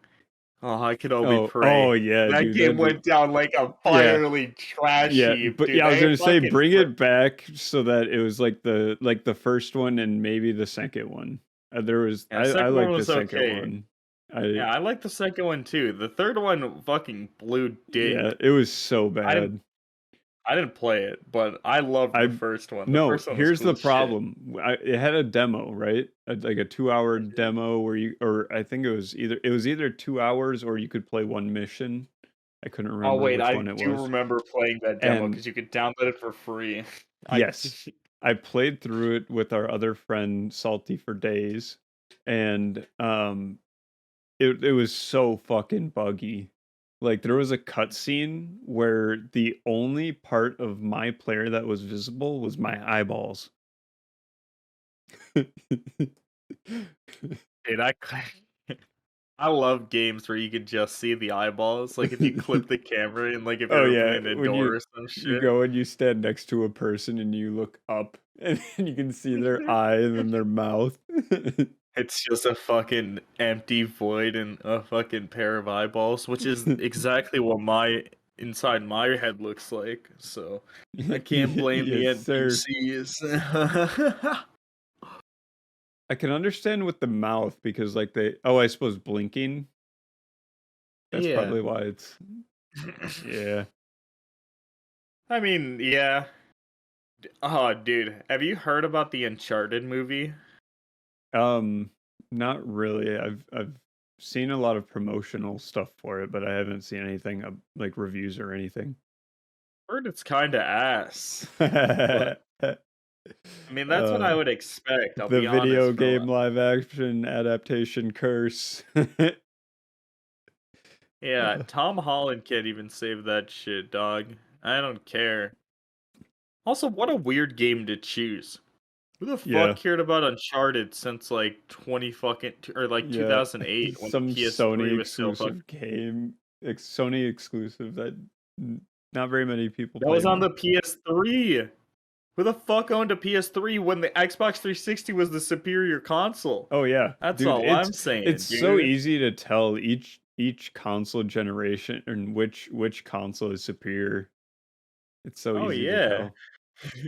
Oh, I could only Oh pray. yeah, That dude. game went down like a Yeah, fiery trash yeah. heap, But dude. yeah, I was They gonna say fucking bring it back so that it was like the first one and maybe the second one. There was yeah, I second one like the was second okay. one. I Yeah, I like the second one too. The third one fucking blew yeah, dink. it was so I didn't bad. I didn't play it, but I loved the I first one. The No, first one was here's cool the as shit. problem. It had a demo, right? Like a 2-hour Mhm. demo where you, or I think it was either 2 hours or you could play one mission. I couldn't Oh remember wait, which I one it do was. remember playing that demo And because you could download it for free. I yes, I played through it with our other friend Salty for days, and it was so fucking buggy. Like there was a cutscene where the only part of my player that was visible was my eyeballs. dude, I love games where you could just see the eyeballs. Like if you clip the camera and like if Oh you're yeah, opening a when door you or some you shit. go and you stand next to a person and you look up and you can see their eye and then their mouth. It's just a fucking empty void and a fucking pair of eyeballs, which is exactly what my inside my head looks like. So I can't blame the Yes, sir. NPCs. I can understand with the mouth because like I suppose blinking. That's Yeah. probably why it's yeah. I mean, yeah. Oh, dude, have you heard about the Uncharted movie? Um Not really. I've seen a lot of promotional stuff for it, but I haven't seen anything like reviews or anything. Heard it's kind of ass, but uh, I mean that's what I would expect. I'll the be honest, video from game live action adaptation curse. yeah. Tom Holland can't even save that shit, dog. I don't care. Also, what a weird game to choose. Who the Yeah, fuck cared about Uncharted since like 20 fucking or like yeah. 2008 when the Some PS3 Sony was still fucking. exclusive game, Sony exclusive that not very many people That play was on anymore. the PS3. Who the fuck owned a PS3 when the Xbox 360 was the superior console? Oh yeah, That's dude, all I'm it's saying, so dude. easy to tell each console generation and which console is superior. It's so Oh easy to yeah. tell.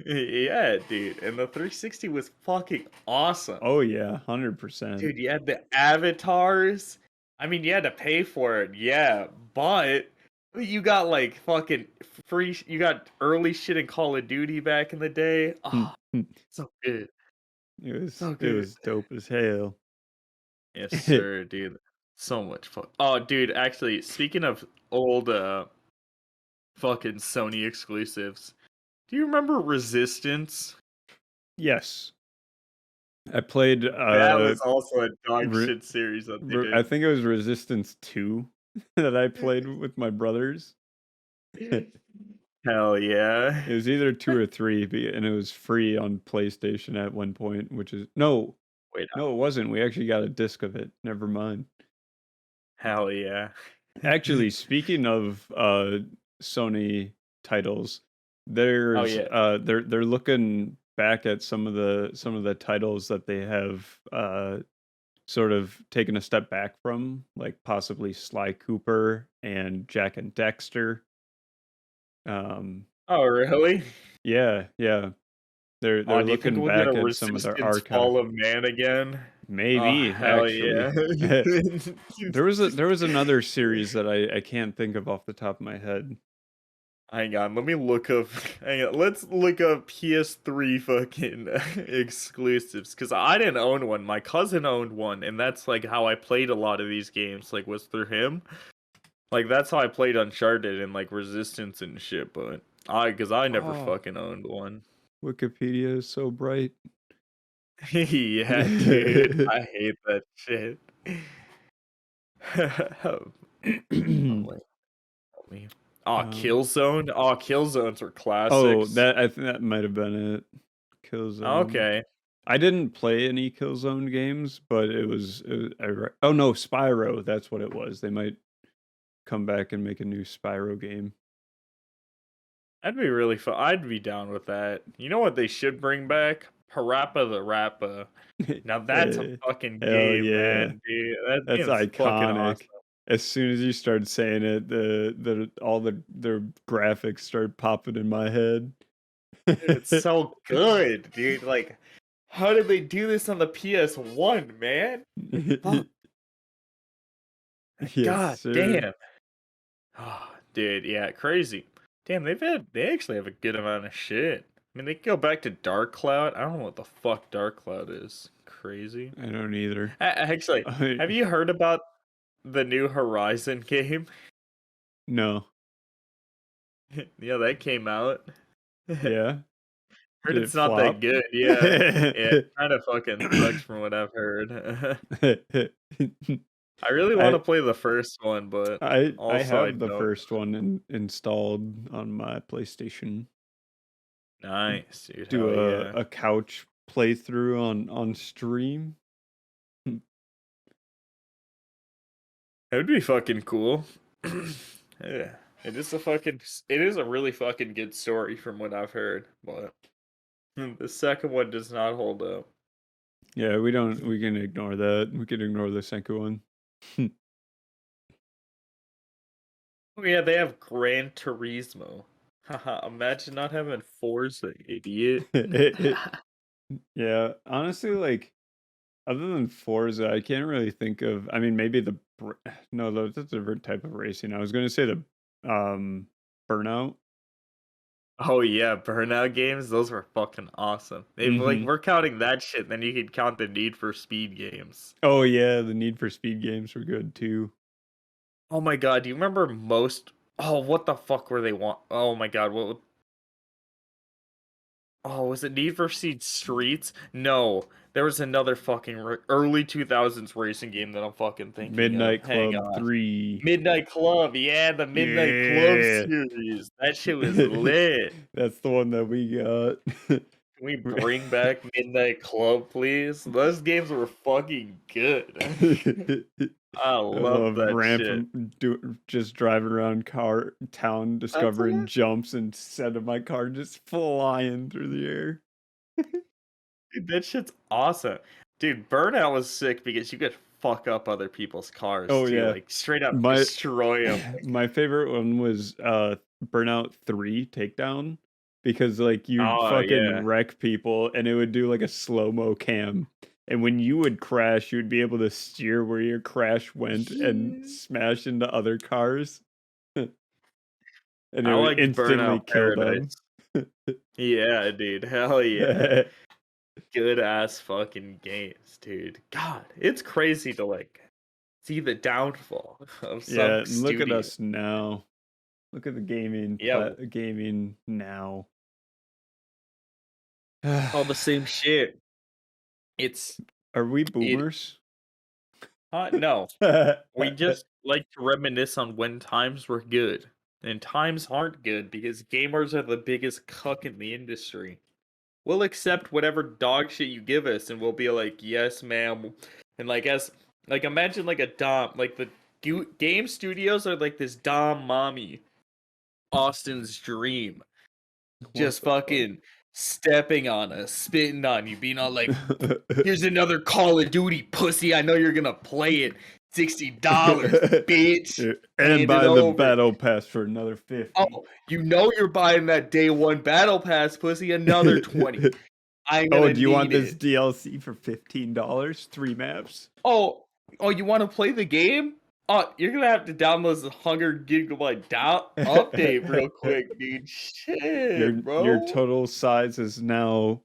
Yeah, dude. And the 360 was fucking awesome. Oh yeah, 100%. Dude, you had the avatars. I mean, you had to pay for it, yeah, but you got like fucking free. You got early shit in Call of Duty back in the day. Oh, so good, so It good. was dope as hell. Yes, sir, dude. So much fun. Oh, dude, actually, speaking of old fucking Sony exclusives, do you remember Resistance? Yes. I played That was also a dog re, shit series that they I did. think it was Resistance 2 that I played with my brothers. It Hell yeah. was either 2 or 3 and it was free on PlayStation at one point, which is no, Wait, no it wasn't. We actually got a disc of it. Never mind. hell yeah. Actually, speaking of Sony titles, Oh there's yeah. they're looking back at some of the titles that they have sort of taken a step back from, like possibly Sly Cooper and Jack and Dexter. Um, Oh really? yeah, yeah. Oh, They're do you think looking we'll get back a at some of their Resistance archive. Fall of Man again? Oh Maybe hell actually. yeah. There was another series that I can't think of off the top of my head. Hang on, let me look up. Hang on, let's look up PS3 fucking exclusives because I didn't own one. My cousin owned one, and that's like how I played a lot of these games. Like was through him. Like that's how I played Uncharted and like Resistance and shit. But because I never Oh, fucking owned one. Wikipedia is so bright. Yeah, dude, I hate that shit. Oh wait, help me. Oh, um, Killzone. Oh, Killzones were oh, classics. that I think that might have been it. Killzone. Okay. I didn't play any Killzone games, but oh no, Spyro. That's what it was. They might come back and make a new Spyro game. That'd be really fun. I'd be down with that. You know what they should bring back? Parappa the Rappa. Now that's a Eh, fucking Hell game, yeah, man, dude. That that's game's fucking awesome. iconic. As soon as you start saying it, the all the graphics start popping in my head. Dude, it's so good, dude. Like, how did they do this on the PS1, man? Fuck. Yes, God sir. damn. Oh, dude, yeah, crazy. Damn, they actually have a good amount of shit. I mean, they can go back to Dark Cloud. I don't know what the fuck Dark Cloud is. Crazy. I don't either. Actually, I have you heard about the new Horizon game? no. Yeah, that came out. Yeah. Heard Did it it's not that flop? good. Yeah, yeah, it kind of fucking sucks from what I've heard. I really want to I play the first one, but I also I have the don't. first one installed on my PlayStation. Nice, dude. Do Hell yeah. a couch playthrough on stream. That would be fucking cool. Yeah. It is a really fucking good story from what I've heard, but the second one does not hold up. Yeah, we can ignore that. We can ignore the second one. Oh yeah, they have Gran Turismo. Haha, imagine not having Forza, idiot. Yeah, honestly, like other than Forza, I can't really think of. I mean, maybe no, that's a different type of racing. I was going to say the Burnout. Oh yeah, Burnout games, those were fucking awesome. If like Hmm. we're counting that shit, then you could count the Need for Speed games. Oh yeah, the Need for Speed games were good too. Oh my god, do you remember most? Oh, what the fuck were they want? Oh my god, oh, was it Need for Speed Streets? No, there was another fucking early 2000s racing game that I'm fucking thinking of. Midnight Hang Club on. 3. Midnight Club, yeah, the Midnight Club Yeah. series. That shit was lit. That's the one that we got. Can we bring back Midnight Club, please? Those games were fucking good. I I love love that shit. just driving around car town, That's discovering jumps instead of my car just flying through the air. Dude, that shit's awesome. Dude, Burnout was sick because you could fuck up other people's cars Oh too, yeah, like straight up my destroy them. my favorite one was Burnout 3 Takedown because like you'd Oh fucking yeah. wreck people and it would do like a slow-mo cam. And when you would crash, you'd be able to steer where your crash went and Yeah. smash into other cars. And it I would liked instantly Burnout kill them. Paradise. Yeah, dude. Hell yeah. Good ass fucking games, dude. God, it's crazy to like see the downfall of Yeah, some and look at studio. us now. Look at the Yeah, gaming now. all the same shit. It's Are we it boomers? no. We just like to reminisce on when times were good. And times aren't good because gamers are the biggest cuck in the industry. We'll accept whatever dog shit you give us and we'll be like, yes, ma'am. And like like imagine like a dom like the game studios are like this dom mommy, Austin's dream. What Just the fuck? fucking stepping on us, spitting on you, being all like, here's another Call of Duty, pussy. I know you're gonna play it. $60, bitch. And Hand it buy the over. battle pass for another 50. Oh, you know you're buying that day one battle pass, pussy. Another 20. I'm Oh, gonna do you want need this it. DLC for $15? 3 maps? Oh, oh, you want to play the game? Oh, you're gonna have to download the 100 GB update real quick, dude. Shit, Your bro. total size is now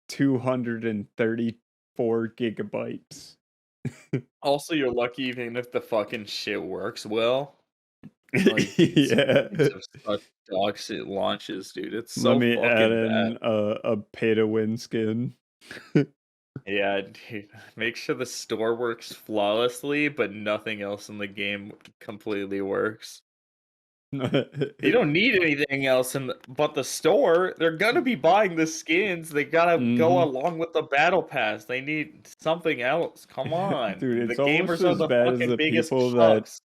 234 gigabytes. Also, you're lucky even if the fucking shit works well. Like, dude, some Yeah. games have such dog shit launches, dude. It's Let so me add fucking bad. in a pay to win skin. Yeah, dude. Make sure the store works flawlessly, but nothing else in the game completely works. You don't need anything else but the store. They're gonna be buying the skins. They gotta go Hmm. along with the battle pass. They need something else. Come on. Dude, The it's almost gamers are as the bad as fucking the biggest people that cucks.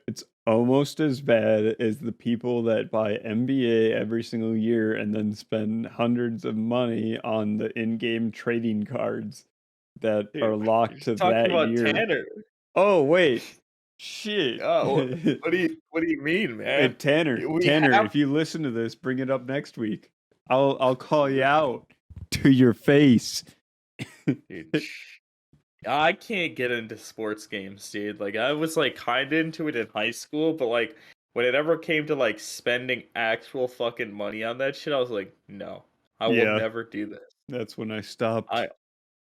it's almost as bad as the people that buy NBA every single year and then spend hundreds of money on the in-game trading cards that are Dude, you're locked to just talking that about year. Tanner. Oh, wait. Shit. Oh, what do you mean, man? Wait, We Tanner, have if you listen to this, bring it up next week. I'll call you out to your face. dude. I can't get into sports games, dude. Like I was like kind of into it in high school, but like when it ever came to like spending actual fucking money on that shit, I was like, no, I will Yeah, never do this. that's when I I stopped.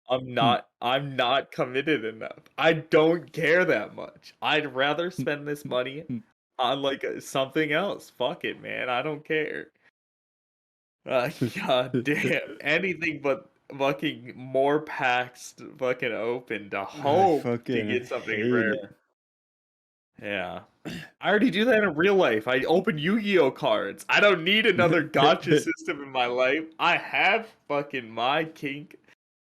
I'm Hmm, not committed enough. I don't care that much. I'd rather hmm, spend this money hmm. on like something else. Fuck it, man. I don't care. God damn. Anything but fucking more packs to fucking open to I hope to fucking get something hate it. rare. Yeah. I already do that in real life. I open Yu-Gi-Oh cards. I don't need another gotcha system in my life. I have fucking my kink.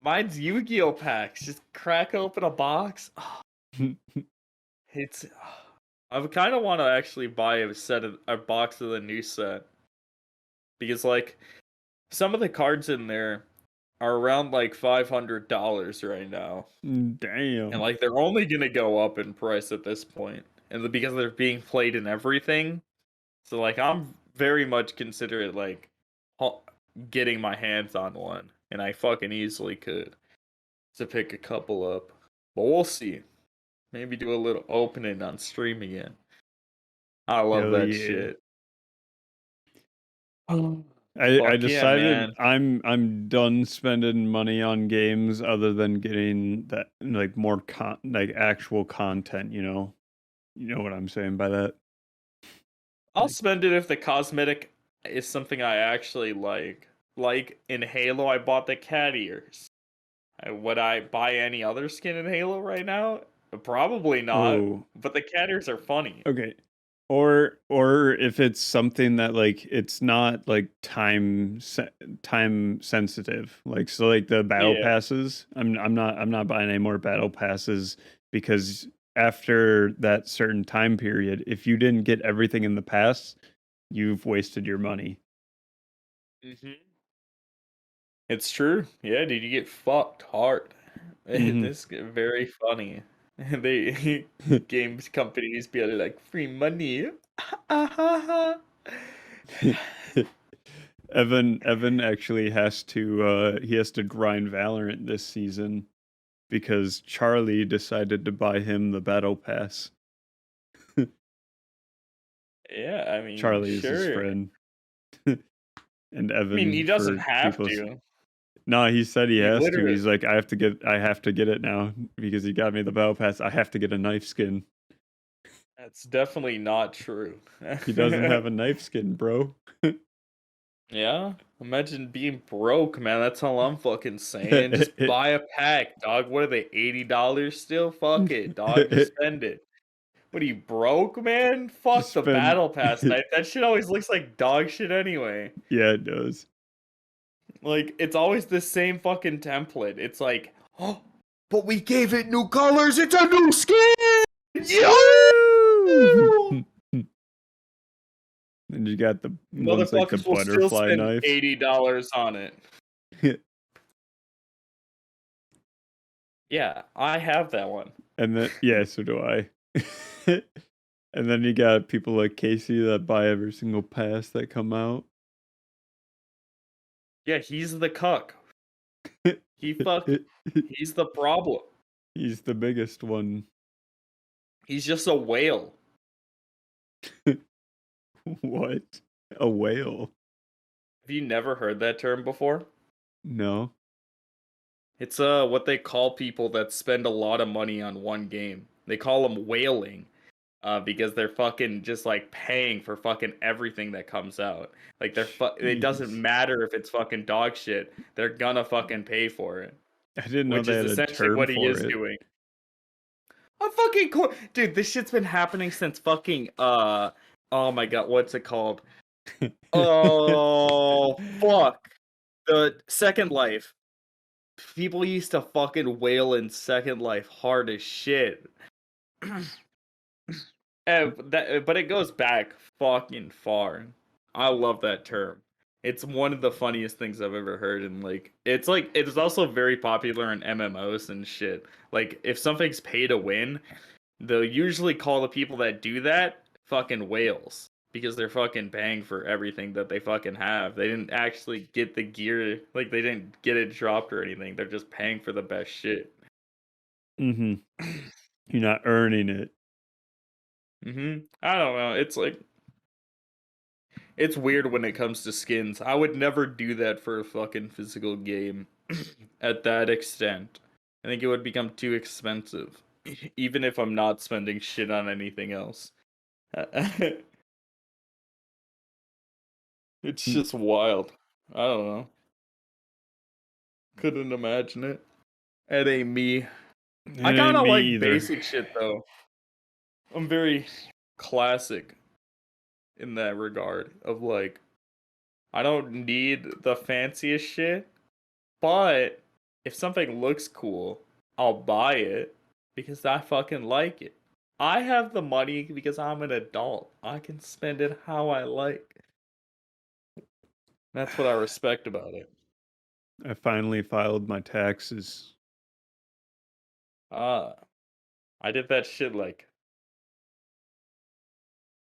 Mine's Yu-Gi-Oh packs. Just crack open a box. It's. I kind of want to actually buy a box of the new set because like some of the cards in there are around like $500 right now, and Damn. like they're only gonna go up in price at this point, and because they're being played in everything. So like I'm very much considerate like ho- getting my hands on one, and I fucking easily could to pick a couple up. But we'll see. Maybe do a little opening on stream again. I love Hell that yeah. shit. I Fuck yeah, decided man. I'm done spending money on games other than getting that like more like actual content, you know. You know what I'm saying by that? I'll Like, spend it if the cosmetic is something I actually like. Like in Halo, I bought the cat ears. Would I buy any other skin in Halo right now? Probably not. oh, But the cat ears are funny. okay. Or if it's something that like it's not like time sensitive. Like so like the battle Yeah. passes, I'm not buying any more battle passes because after that certain time period, if you didn't get everything in the past, you've wasted your money. hmm It's true. Yeah, dude, you get fucked hard. Mhm. This is very funny. They games companies be like free money. Evan actually has to he has to grind Valorant this season because Charlie decided to buy him the battle pass. Yeah, I mean, Charlie is his sure. friend. And I mean, he Evan doesn't for have people's. to. No, he said he He has to. literally. He's like, I have to get it now because he got me the battle pass. I have to get a knife skin. That's definitely not true. He doesn't have a knife skin, bro. Yeah, imagine being broke, man. That's all I'm fucking saying. Just buy a pack, dog. What are they, $80 still? Fuck it, dog. Just spend it. What are you broke, man? Just Fuck the spend. battle pass night. That shit always looks like dog shit anyway. Yeah, it does. Like it's always the same fucking template. It's like, oh, but we gave it new colors. It's a new skin. Woo! Yo! And you got the ones like the Motherfuckers will still butterfly spend knives. $80 on it. Yeah, I have that one. And then yeah, so do I. And then you got people like Casey that buy every single pass that come out. Yeah, he's the cuck. He fuck. He's the problem. He's the biggest one. He's just a whale. What? A whale? Have you never heard that term before? No. It's what they call people that spend a lot of money on one game. They call them whaling. Because they're fucking just like paying for fucking everything that comes out. Like it doesn't Jeez. matter if it's fucking dog shit. They're gonna fucking pay for it, I didn't know which they is had a essentially term what he for is it. doing. I'm fucking dude. This shit's been happening since fucking oh my god, what's it called? Oh fuck, the Second Life. People used to fucking wail in Second Life hard as shit. But it goes back fucking far. I love that term. It's one of the funniest things I've ever heard, and like it's also very popular in MMOs and shit. Like if something's pay to win, they'll usually call the people that do that fucking whales because they're fucking paying for everything that they fucking have. They didn't actually get the gear, like they didn't get it dropped or anything. They're just paying for the best shit. Mhm. You're not earning it. I don't know. It's like it's weird when it comes to skins. I would never do that for a fucking physical game at that extent. I think it would become too expensive, even if I'm not spending shit on anything else. It's Mm, just wild. I don't know. Couldn't imagine it. It ain't me. it I kind ain't of me like either. basic shit though. I'm very classic in that regard of like I don't need the fanciest shit, but if something looks cool, I'll buy it because I fucking like it. I have the money because I'm an adult. I can spend it how I like. That's what I respect about it. I finally filed my taxes. Ah, I did that shit like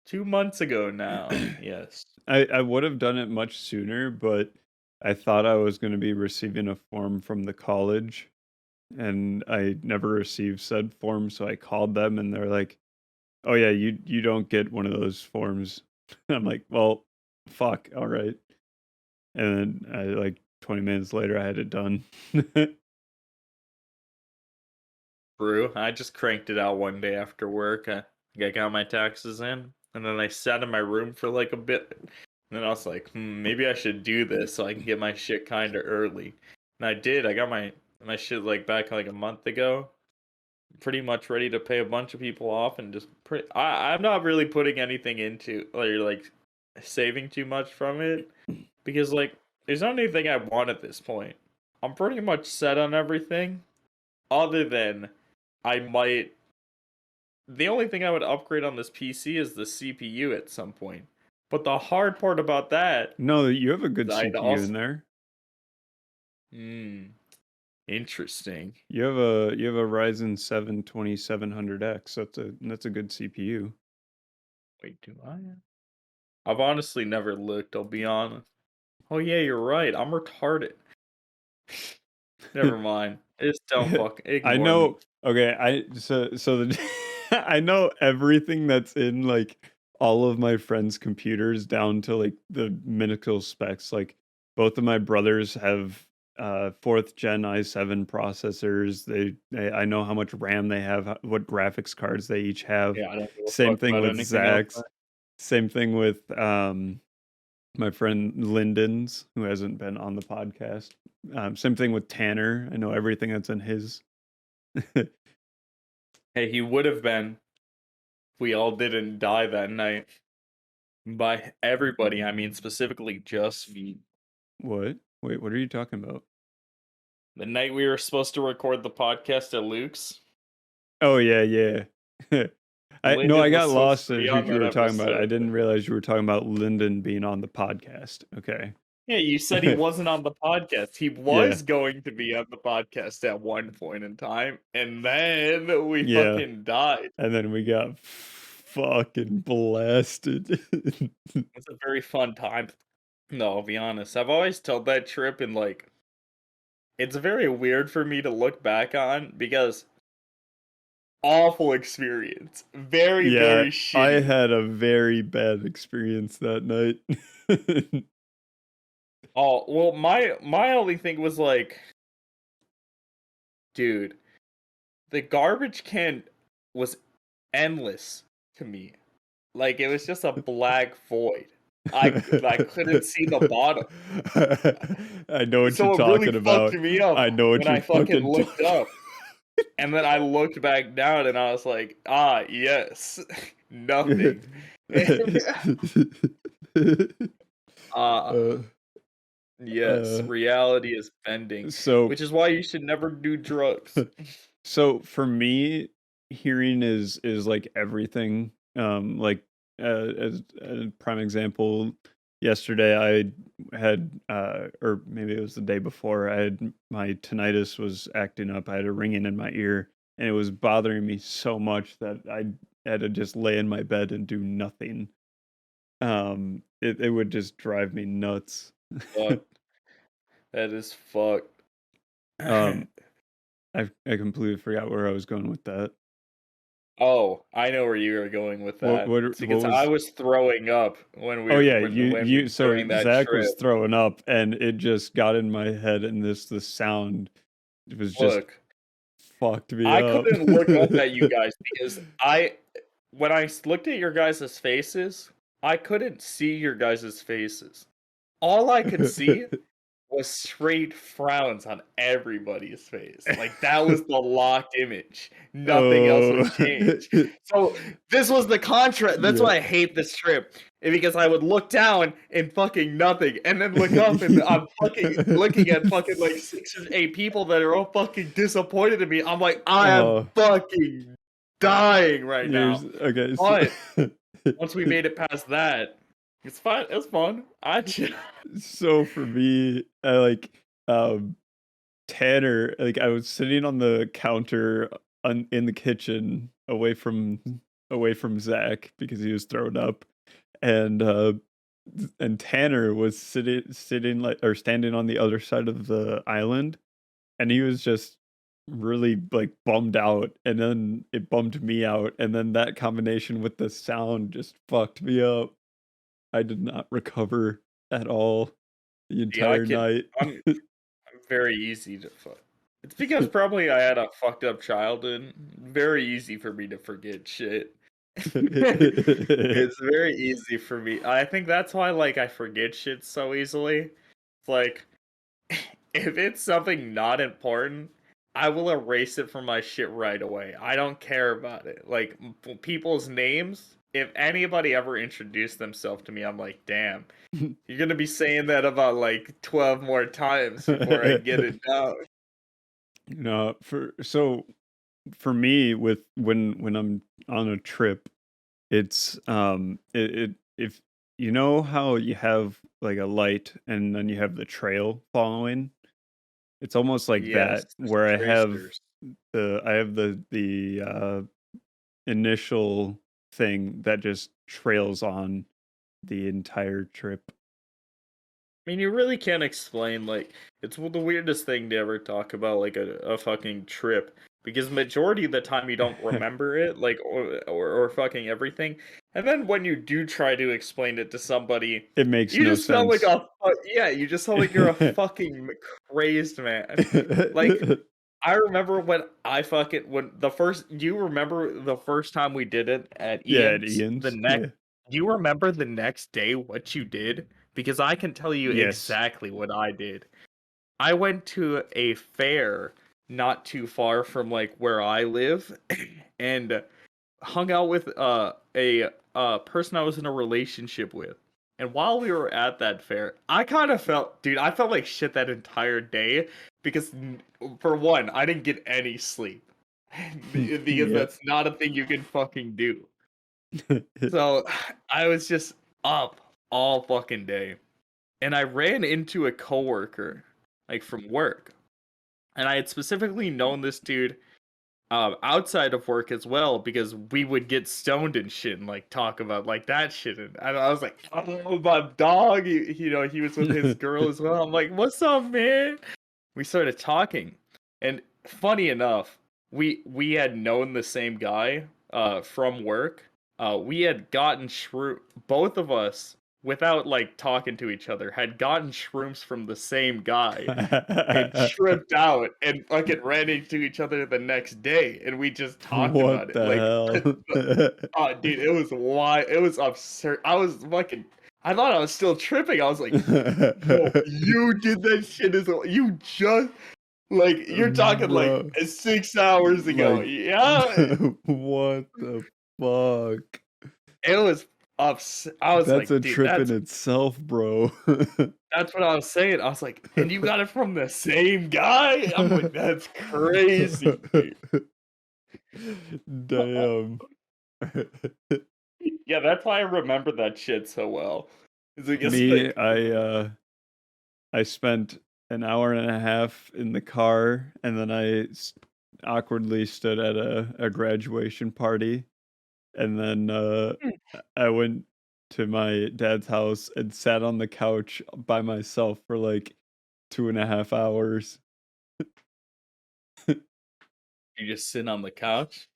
2 months ago now. Yes. I would have done it much sooner, but I thought I was gonna be receiving a form from the college, and I never received said form, so I called them, and they're like, "Oh, yeah, you don't get one of those forms." I'm like, "Well, fuck, alright." And then I like, 20 minutes later, I had it done. True. I just cranked it out one day after work. I got my taxes in, and then I sat in my room for like a bit. And then I was like, maybe I should do this so I can get my shit kind of early. And I did. I got my shit like back like a month ago. Pretty much ready to pay a bunch of people off and just I'm not really putting anything into like saving too much from it because like there's not anything I want at this point. I'm pretty much set on everything other than I might the only thing I would upgrade on this PC is the CPU at some point. But the hard part about that No, you have a is good I'd CPU also in there. interesting. You have a Ryzen 7 2700X. That's a good CPU. Wait, do I? I've honestly never looked, I'll be honest. Oh yeah, you're right. I'm retarded. Never mind. It's don't fuck I ignore me. know. Okay, the I know everything that's in like all of my friends' computers down to like the minuscule specs. Like both of my brothers have fourth gen i7 processors. I know how much RAM they have, what graphics cards they each have. Yeah, I don't give a Same fuck thing about with anything else. Zach's. Same thing with my friend Lyndon's, who hasn't been on the podcast. Same thing with Tanner. I know everything that's in his. Hey, he would have been if we all didn't die that night. By everybody, I mean specifically just me. What? Wait, what are you talking about? The night we were supposed to record the podcast at Luke's, Oh yeah, yeah. I no, I Lyndon was got supposed lost to at be who on you that were talking about. I episode. didn't realize you were talking about Lyndon being on the podcast. Okay. Yeah, you said he wasn't on the podcast. He Yeah. was going to be on the podcast at one point in time, and then we Yeah. fucking died. And then we got fucking blasted. It's a very fun time. No, I'll be honest. I've always told that trip and like it's very weird for me to look back on because awful experience. Very, Yeah, very I shitty. had a very bad experience that night. Oh, well, my only thing was like, dude, the garbage can was endless to me. Like it was just a black void. I couldn't see the bottom. I know what you're So it really talking fucked about. me up I know what when you're I fucking fucking looked talking. up. And then I looked back down and I was like, ah, yes. Nothing. Ah, uh, yes, uh, reality is bending, so which is why you should never do drugs. so for me, hearing is like everything. Like as a prime example, yesterday I had or maybe it was the day before, I had my tinnitus was acting up. I had a ringing in my ear, and it was bothering me so much that I had to just lay in my bed and do nothing. It would just drive me nuts. Fuck, that is fucked. Um, I completely forgot where I was going with that. Oh, I know where you were going with that. It's What because I was was throwing up when Oh, we yeah, when we you so during that Zach trip. was throwing up, and it just got in my head, and this sound, it was just Look, fucked me I up. couldn't look up at you guys because I when I looked at your guys' faces, I couldn't see your guys' faces. All I could see was straight frowns on everybody's face. Like, that was the locked image. Nothing else Oh. would change. So, this was the contrast. That's Yeah. why I hate this trip, because I would look down and fucking nothing, and then look up and I'm fucking looking at fucking, like, 6 or 8 people that are all fucking disappointed in me. I'm like, "I am Oh, fucking dying right here's now." okay, so But, once we made it past that, it's fine, it's fun. I chill. so for me, I um, Tanner, I was sitting on the counter in the kitchen away from Zach because he was throwing up, and, and Tanner was sitting, or standing on the other side of the island, and he was just really, bummed out, and then it bummed me out, and then that combination with the sound just fucked me up. I did not recover at all the Yeah, I entire can night. I'm very easy to fuck. It's because probably I had a fucked up childhood. Very easy for me to forget shit. It's very easy for me. I think that's why, like, I forget shit so easily. It's like, if it's something not important, I will erase it from my shit right away. I don't care about it. Like, people's names, if anybody ever introduced themselves to me, I'm like, damn, you're gonna be saying that about like 12 more times before I get it down. No, for me, with when I'm on a trip, it's it if you know how you have like a light and then you have the trail following, it's almost like Yes, that where tracers. I have initial thing that just trails on the entire trip. I mean, you really can't explain, like, it's the weirdest thing to ever talk about, like, a fucking trip, because majority of the time you don't remember it, like, or fucking everything, and then when you do try to explain it to somebody, It makes you no just sound like sense. a yeah, you just sound like you're a fucking crazed man. Like, I remember when the first do you remember the first time we did it at Yeah, at Ian's? Ian's, yeah. Do you remember the next day what you did? Because I can tell you Yes. exactly what I did. I went to a fair not too far from like where I live and hung out with a person I was in a relationship with. And while we were at that fair, I kind of felt, dude, I felt like shit that entire day because for one, I didn't get any sleep. Because Yep. that's not a thing you can fucking do. So I was just up all fucking day. And I ran into a coworker, like from work. And I had specifically known this dude outside of work as well because we would get stoned and shit and like talk about like that shit. And I was like, oh, my dog. He was with his girl as well. I'm like, what's up, man? We started talking. And funny enough, we had known the same guy from work. We had gotten both of us without like talking to each other had gotten shrooms from the same guy and tripped out and fucking ran into each other the next day and we just talked What about it like the oh dude, it was wild, it was absurd. I thought I was still tripping. I was like, yo, hell? you did that shit as well. You just like you're talking like Bro, 6 hours ago. like, Yeah, what the fuck? it was I was That's like, a dude, trip in itself, bro. that's what I was saying. I was like, and you got it from the same guy? I'm like, that's crazy, dude. Damn. Yeah, that's why I remember that shit so well. Is because Me, like I spent an hour and a half in the car, and then awkwardly stood at a graduation party, and then I went to my dad's house and sat on the couch by myself for like 2.5 hours. You just sit on the couch?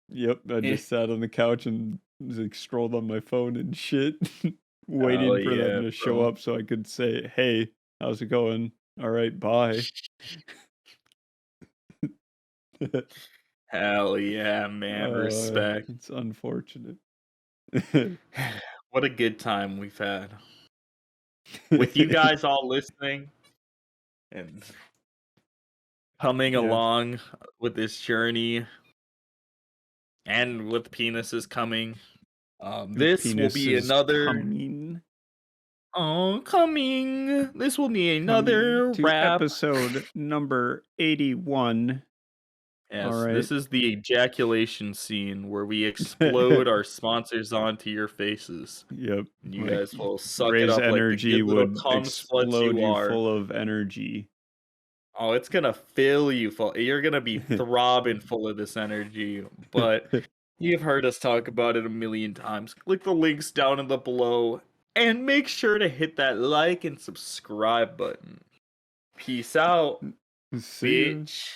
Yep, I Eh, just sat on the couch and like scrolled on my phone and shit, hell waiting for them yeah, to show bro. up so I could say, "Hey, how's it going? All right, bye." Hell yeah, man, respect. It's unfortunate. What a good time we've had. With you guys all listening and coming Yeah, along with this journey and with penises coming. This will penis be is another coming, coming. This will be coming another to wrap. episode number 81. All Yes, right. this is the ejaculation scene where we explode our sponsors onto your faces. Yep, And you like guys will suck it Ray's up like the energy good little would cum sluts explode you you are. full of energy. Oh, it's gonna fill you full. You're gonna be throbbing full of this energy. But you've heard us talk about it a million times. Click the links down in the below and make sure to hit that like and subscribe button. Peace out, See ya. bitch.